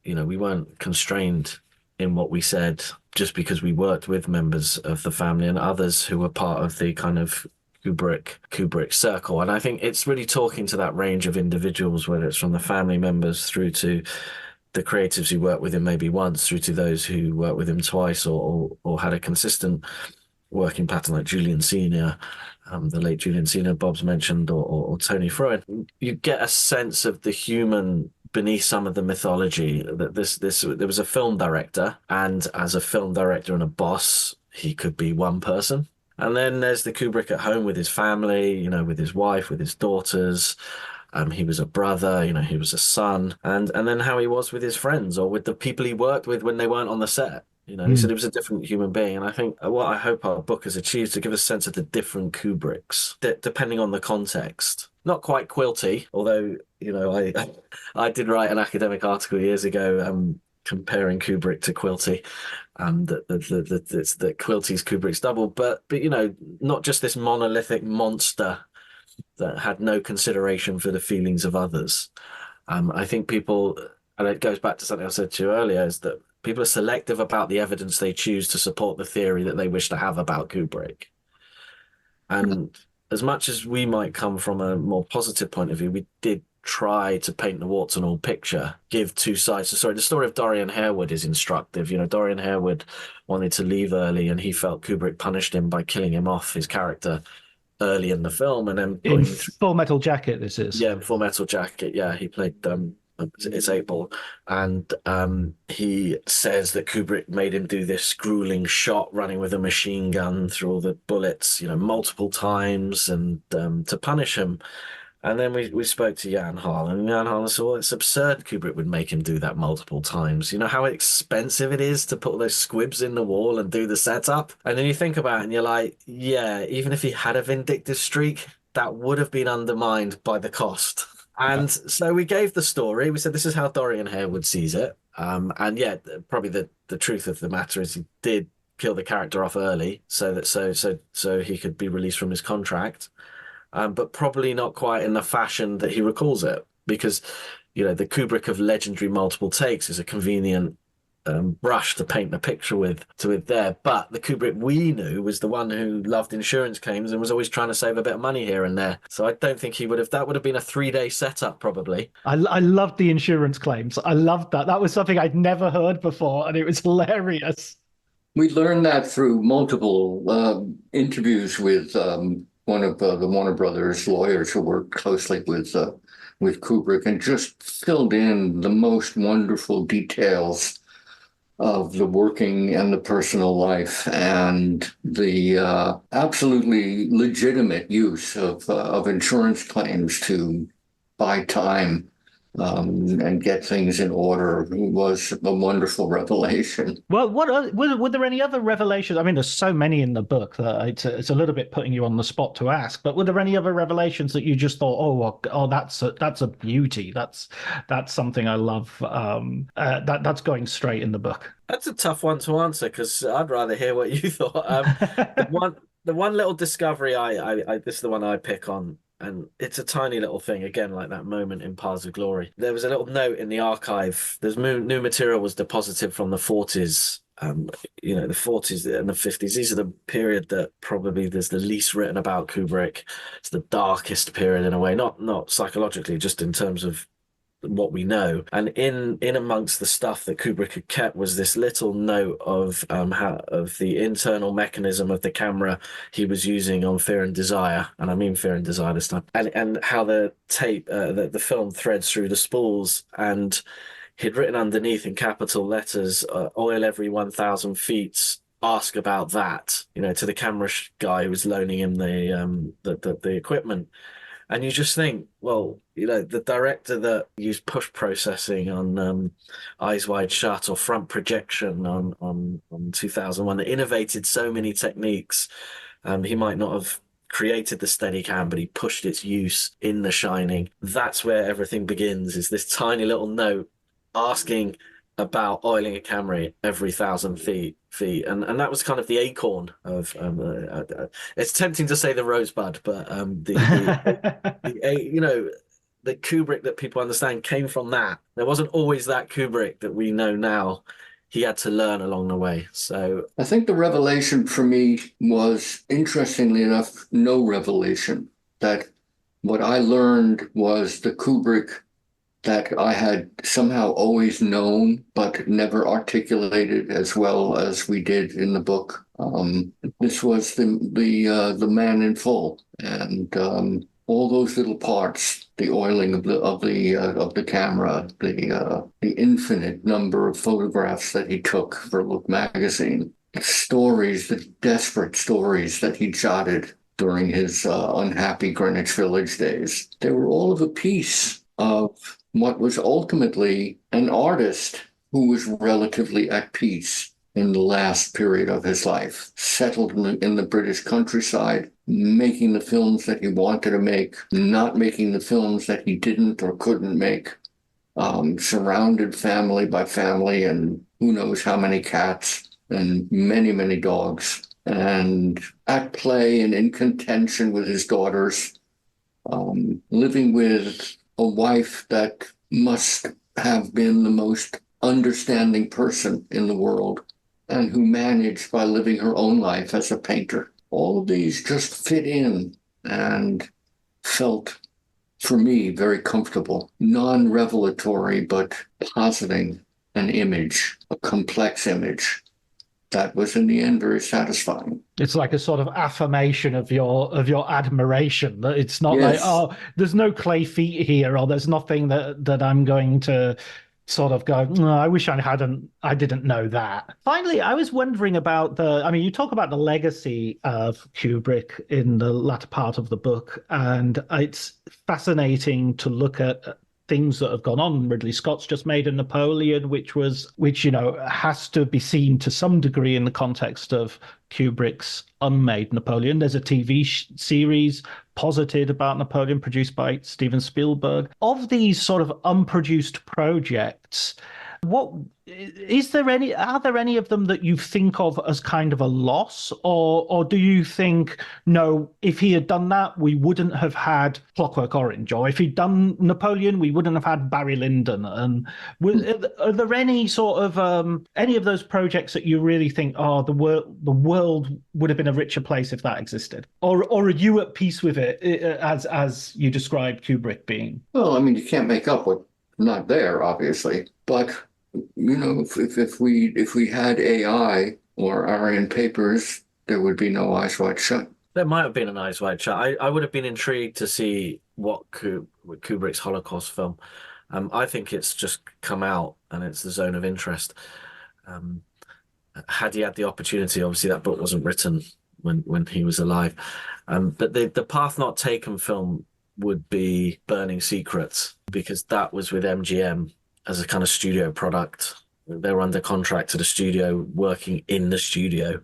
Speaker 3: we weren't constrained in what we said just because we worked with members of the family and others who were part of the kind of Kubrick circle. And I think it's really talking to that range of individuals, whether it's from the family members through to the creatives who worked with him maybe once, through to those who worked with him twice or had a consistent working pattern, like Julian Senior, the late Julian Senior, Bob's mentioned, or Tony Freund. You get a sense of the human beneath some of the mythology. That there was a film director, and as a film director and a boss, he could be one person. And then there's the Kubrick at home with his family, with his wife, with his daughters. He was a brother, he was a son, and then how he was with his friends or with the people he worked with when they weren't on the set. He said he was a different human being. And I think what I hope our book has achieved is to give a sense of the different Kubricks, depending on the context. Not quite Quilty, although, I did write an academic article years ago comparing Kubrick to Quilty. That Quilty's Kubrick's double, but not just this monolithic monster that had no consideration for the feelings of others. I think people, and it goes back to something I said to you earlier, is that people are selective about the evidence they choose to support the theory that they wish to have about Kubrick. And as much as we might come from a more positive point of view, we did try to paint the warts and all picture, give two sides. So, sorry, the story of Dorian Harewood is instructive. Dorian Harewood wanted to leave early, and he felt Kubrick punished him by killing him off, his character, early in the film, and then
Speaker 1: in Full Metal Jacket. This is
Speaker 3: Full Metal Jacket. Yeah, he played it's April, and he says that Kubrick made him do this grueling shot running with a machine gun through all the bullets, multiple times, and to punish him. And then we spoke to Jan Hall, and Jan Hall said, well, it's absurd Kubrick would make him do that multiple times. You know how expensive it is to put all those squibs in the wall and do the setup? And then you think about it and you're like, yeah, even if he had a vindictive streak, that would have been undermined by the cost. And so we gave the story. We said, this is how Dorian Harewood sees it. And yeah, probably the truth of the matter is he did kill the character off early so he could be released from his contract. But probably not quite in the fashion that he recalls it, because, the Kubrick of legendary multiple takes is a convenient brush to paint the picture with there. But the Kubrick we knew was the one who loved insurance claims and was always trying to save a bit of money here and there. So I don't think that would have been a 3-day setup, probably.
Speaker 1: I loved the insurance claims. I loved that. That was something I'd never heard before, and it was hilarious.
Speaker 2: We learned that through multiple interviews with one of the Warner Brothers lawyers who worked closely with Kubrick, and just filled in the most wonderful details of the working and the personal life, and the absolutely legitimate use of insurance claims to buy time and get things in order was a wonderful revelation.
Speaker 1: Well, were there any other revelations? I mean, there's so many in the book that it's a little bit putting you on the spot to ask. But were there any other revelations that you just thought, that's a beauty. That's something I love. That's going straight in the book.
Speaker 3: That's a tough one to answer, because I'd rather hear what you thought. The one little discovery this is the one I pick on. And it's a tiny little thing, again, like that moment in Paths of Glory. There was a little note in the archive. There's new material was deposited from the 40s. The 40s and the 50s. These are the period that probably there's the least written about Kubrick. It's the darkest period in a way, not psychologically, just in terms of what we know. And in amongst the stuff that Kubrick had kept was this little note of of the internal mechanism of the camera he was using on Fear and Desire, and I mean Fear and Desire this time, and how the tape the film threads through the spools. And he'd written underneath in capital letters, oil every 1,000 feet, ask about that, to the camera guy who was loaning him the equipment. And you just think, well, the director that used push processing on Eyes Wide Shut, or front projection on 2001, that innovated so many techniques, he might not have created the Steadicam, but he pushed its use in The Shining. That's where everything begins, is this tiny little note asking about oiling a camera every 1,000 feet, and that was kind of the acorn of. It's tempting to say the rosebud, but the Kubrick that people understand came from that. There wasn't always that Kubrick that we know now. He had to learn along the way. So
Speaker 2: I think the revelation for me was, interestingly enough, no revelation. That what I learned was the Kubrick that I had somehow always known, but never articulated as well as we did in the book. This was the man in full, and all those little parts, the oiling of the camera, the infinite number of photographs that he took for Look magazine, the desperate stories that he jotted during his unhappy Greenwich Village days. They were all of a piece of what was ultimately an artist who was relatively at peace in the last period of his life, settled in the British countryside, making the films that he wanted to make, not making the films that he didn't or couldn't make, surrounded family by family and who knows how many cats and many, many dogs, and at play and in contention with his daughters, living with a wife that must have been the most understanding person in the world, and who managed by living her own life as a painter. All of these just fit in and felt, for me, very comfortable, non-revelatory, but positing an image, a complex image that was in the end very satisfying.
Speaker 1: It's like a sort of affirmation of your admiration. That it's not
Speaker 2: Yes.
Speaker 1: like, oh, there's no clay feet here, or there's nothing that I'm going to sort of go, "No, I wish I didn't know that." Finally, I was wondering about I mean, you talk about the legacy of Kubrick in the latter part of the book, and it's fascinating to look at things that have gone on. Ridley Scott's just made a Napoleon, which, has to be seen to some degree in the context of Kubrick's unmade Napoleon. There's a TV series posited about Napoleon produced by Steven Spielberg. Of these sort of unproduced projects, what are there any of them that you think of as kind of a loss, or do you think, no, if he had done that, we wouldn't have had Clockwork Orange, or if he'd done Napoleon, we wouldn't have had Barry Lyndon? And are there any sort of any of those projects that you really think, oh, the world would have been a richer place if that existed, or are you at peace with it, as you described Kubrick being?
Speaker 2: Well, I mean, you can't make up what's not there, obviously, but if we had AI or Aryan Papers, there would be no Eyes Wide Shut.
Speaker 3: There might have been an Eyes Wide Shut. I would have been intrigued to see what Kubrick's Holocaust film. I think it's just come out and it's the zone of interest. Had he had the opportunity, obviously that book wasn't written when he was alive. But the Path Not Taken film would be Burning Secrets, because that was with MGM as a kind of studio product. They were under contract to the studio, working in the studio.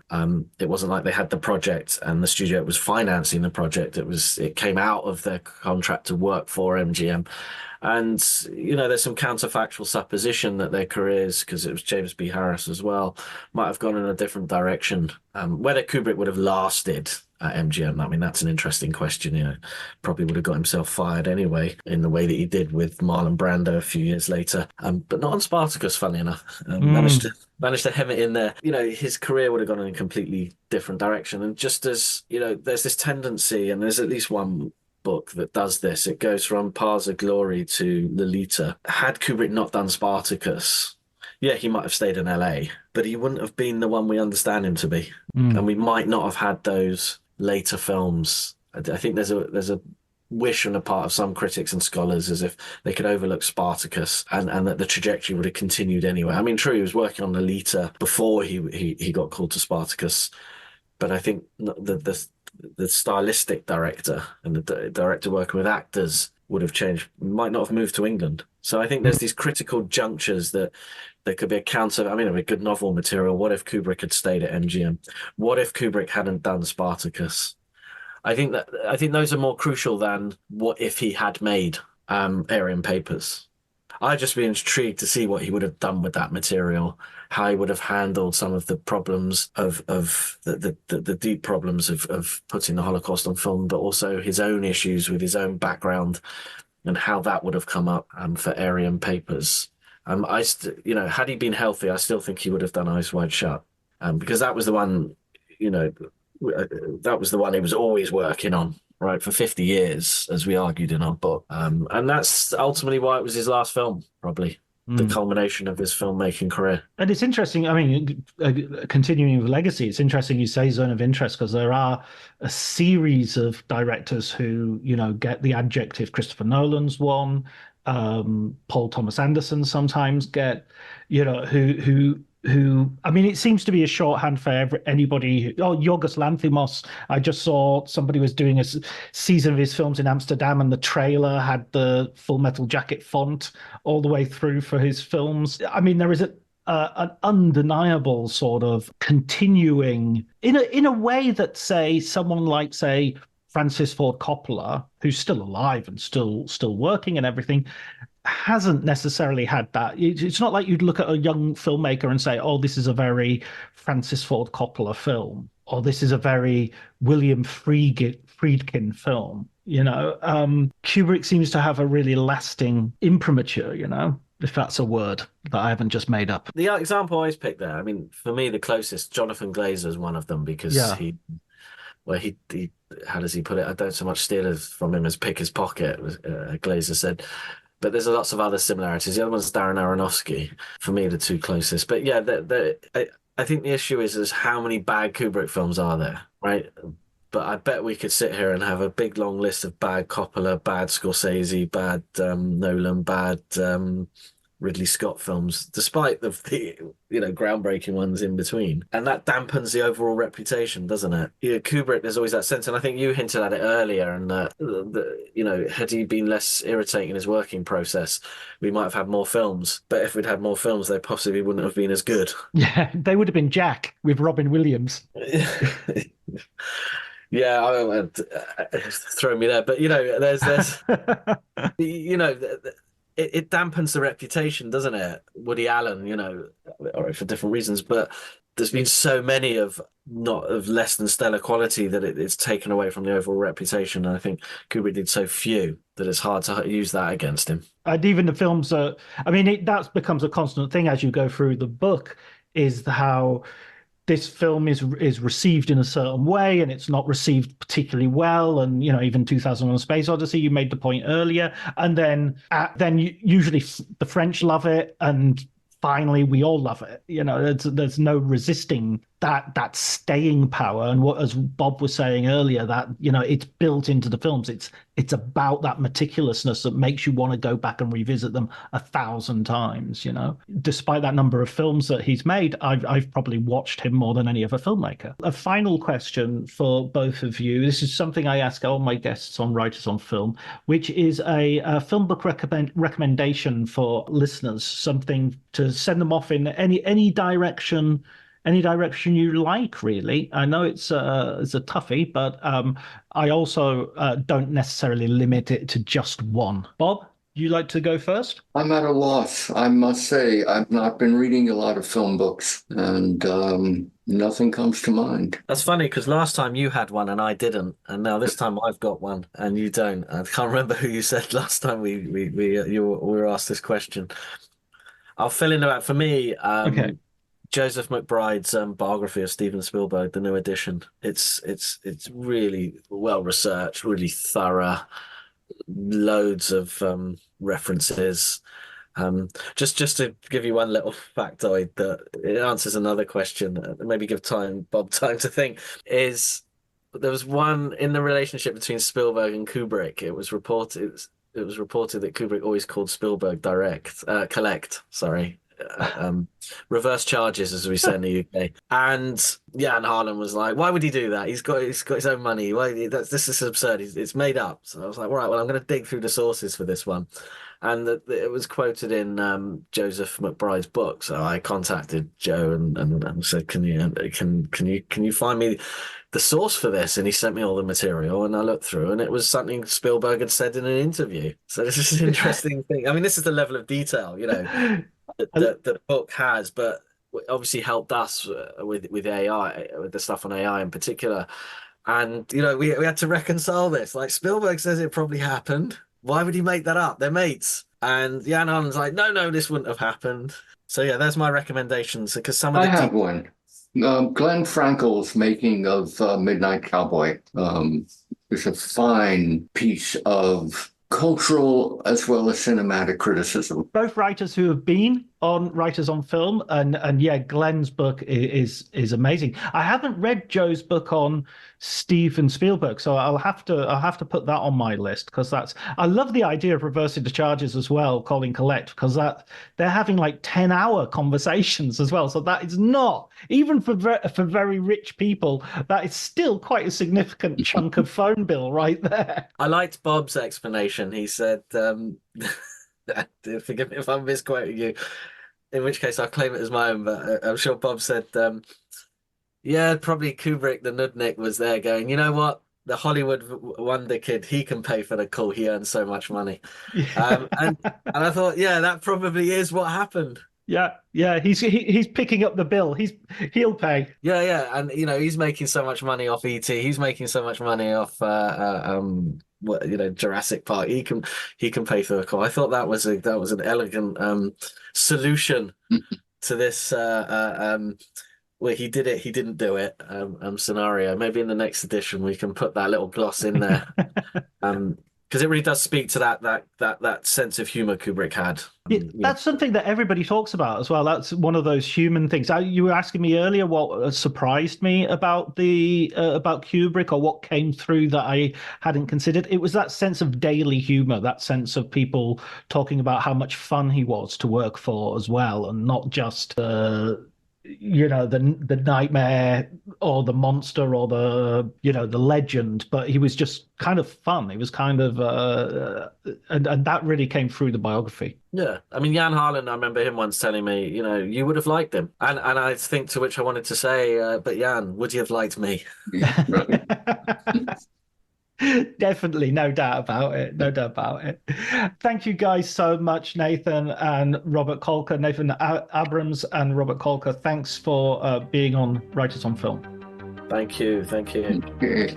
Speaker 3: It wasn't like they had the project and the studio was financing the project. It came out of their contract to work for MGM. And, there's some counterfactual supposition that their careers, because it was James B. Harris as well, might have gone in a different direction. Whether Kubrick would have lasted at MGM, I mean, that's an interesting question. Probably would have got himself fired anyway, in the way that he did with Marlon Brando a few years later. But not on Spartacus, funny enough. Managed to hem it in there. His career would have gone in a completely different direction. And just as, there's this tendency, and there's at least one book that does this. It goes from Paths of Glory to Lolita. Had Kubrick not done Spartacus, yeah, he might have stayed in LA, but he wouldn't have been the one we understand him to be. And we might not have had those later films. I think there's a wish on the part of some critics and scholars as if they could overlook Spartacus and that the trajectory would have continued anyway. I mean, true, he was working on Lolita before he got called to Spartacus, but I think the stylistic director and the director working with actors would have changed, might not have moved to England. So I think there's these critical junctures that there could be a counter. I mean, a good novel material. What if Kubrick had stayed at MGM? What if Kubrick hadn't done Spartacus? I think those are more crucial than what if he had made Aryan Papers. I'd just be intrigued to see what he would have done with that material, how he would have handled some of the problems of the deep problems of putting the Holocaust on film, but also his own issues with his own background and how that would have come up for Aryan Papers. Had he been healthy, I still think he would have done Eyes Wide Shut, because that was the one, that was the one he was always working on, right, for 50 years, as we argued in our book. And that's ultimately why it was his last film, probably. The culmination of his filmmaking career.
Speaker 1: And it's interesting, I mean, continuing with legacy, it's interesting you say zone of interest, because there are a series of directors who, get the adjective. Christopher Nolan's one, Paul Thomas Anderson sometimes get, who I mean, it seems to be a shorthand for anybody. Yorgos Lanthimos. I just saw somebody was doing a season of his films in Amsterdam, and the trailer had the Full Metal Jacket font all the way through for his films. I mean, there is an undeniable sort of continuing in a way that, say, someone like, say, Francis Ford Coppola, who's still alive and still working and everything, hasn't necessarily had that. It's not like you'd look at a young filmmaker and say, oh, this is a very Francis Ford Coppola film, or this is a very William Friedkin film. Kubrick seems to have a really lasting imprimatur, if that's a word that I haven't just made up.
Speaker 3: The example I always pick there, I mean, for me, the closest, Jonathan Glazer is one of them, because he how does he put it? I don't so much steal from him as pick his pocket, Glazer said. But there's lots of other similarities. The other one's Darren Aronofsky. For me, the two closest. But yeah, I think the issue is how many bad Kubrick films are there, right? But I bet we could sit here and have a big long list of bad Coppola, bad Scorsese, bad Nolan, bad Ridley Scott films, despite the groundbreaking ones in between. And that dampens the overall reputation, doesn't it? Kubrick, there's always that sense, and I think you hinted at it earlier, and had he been less irritating in his working process, we might have had more films. But if we'd had more films, they possibly wouldn't have been as good.
Speaker 1: Yeah, they would have been Jack with Robin Williams.
Speaker 3: Yeah, throw me there. But there's it dampens the reputation, doesn't it? Woody Allen, all right, for different reasons, but there's been so many of less than stellar quality that it's taken away from the overall reputation. And I think Kubrick did so few that it's hard to use that against him.
Speaker 1: And even the films that becomes a constant thing as you go through the book, is how this film is received in a certain way, and it's not received particularly well. And even 2001: Space Odyssey, you made the point earlier, and then usually the French love it, and finally we all love it. There's no resisting that staying power. And what, as Bob was saying earlier, that it's built into the films. It's about that meticulousness that makes you want to go back and revisit them 1,000 times. Despite that number of films that he's made, I've probably watched him more than any other filmmaker. A final question for both of you. This is something I ask all my guests on Writers on Film, which is a film book recommendation for listeners. Something to send them off in any direction. Any direction you like, really. I know it's a toughie, but I also don't necessarily limit it to just one. Bob, you like to go first?
Speaker 2: I'm at a loss. I must say, I've not been reading a lot of film books, and nothing comes to mind.
Speaker 3: That's funny, because last time you had one and I didn't, and now this time I've got one and you don't. I can't remember who you said last time we were asked this question. I'll fill in about, for me.
Speaker 1: Okay.
Speaker 3: Joseph McBride's biography of Steven Spielberg, the new edition. It's really well researched, really thorough, loads of references. Just to give you one little factoid that it answers another question, maybe give Bob time to think, is there was one in the relationship between Spielberg and Kubrick. It was reported that Kubrick always called Spielberg collect, sorry. Reverse charges, as we say in the UK. And Jan Harlan was like, why would he do that? He's got his own money. This is absurd. It's made up. So I was like, all right, well, I'm going to dig through the sources for this one. And it was quoted in Joseph McBride's book. So I contacted Joe and said, can you find me the source for this? And he sent me all the material, and I looked through, and it was something Spielberg had said in an interview. So this is an interesting thing. I mean, this is the level of detail, that the book has, but obviously helped us with AI, with the stuff on AI in particular. And we had to reconcile this. Like, Spielberg says it probably happened. Why would he make that up? They're mates. And Jan Harlan's like, no, this wouldn't have happened. So yeah, there's my recommendations, because some of
Speaker 2: I have one. Glenn Frankel's making of Midnight Cowboy is a fine piece of cultural as well as cinematic criticism.
Speaker 1: Both writers who have been on Writers on Film, and yeah, Glenn's book is amazing. I haven't read Joe's book on Steven Spielberg, so I'll have to put that on my list, because I love the idea of reversing the charges as well, calling collect, because they're having like 10-hour conversations as well. So that is not, even for very rich people, that is still quite a significant chunk of phone bill right there.
Speaker 3: I liked Bob's explanation. He said, forgive me if I'm misquoting you, in which case I'll claim it as my own, but I'm sure Bob said, yeah, probably Kubrick, the nudnik, was there going, you know what? The Hollywood wonder kid, he can pay for the call. He earns so much money.
Speaker 1: Yeah.
Speaker 3: And I thought, yeah, that probably is what happened.
Speaker 1: Yeah, he's picking up the bill. He'll pay.
Speaker 3: Yeah, and he's making so much money off E.T. He's making so much money off Jurassic Park. He can pay for the call. I thought that was an elegant solution to this. Well, he did it, he didn't do it scenario. Maybe in the next edition we can put that little gloss in there. Because it really does speak to that sense of humor Kubrick had.
Speaker 1: That's something that everybody talks about as well. That's one of those human things. You were asking me earlier what surprised me about about Kubrick, or what came through that I hadn't considered. It was that sense of daily humor, that sense of people talking about how much fun he was to work for as well, and not just the nightmare or the monster or the legend, but he was just kind of fun. He was kind of and that really came through the biography.
Speaker 3: Yeah, I mean, Jan Harlan, I remember him once telling me, you would have liked him, and I think to which I wanted to say, but Jan, would you have liked me?
Speaker 2: Right.
Speaker 1: Definitely, no doubt about it. No doubt about it. Thank you guys so much, Nathan and Robert Kolker, Nathan Abrams and Robert Kolker. Thanks for being on Writers on Film.
Speaker 3: Thank you.
Speaker 2: Okay.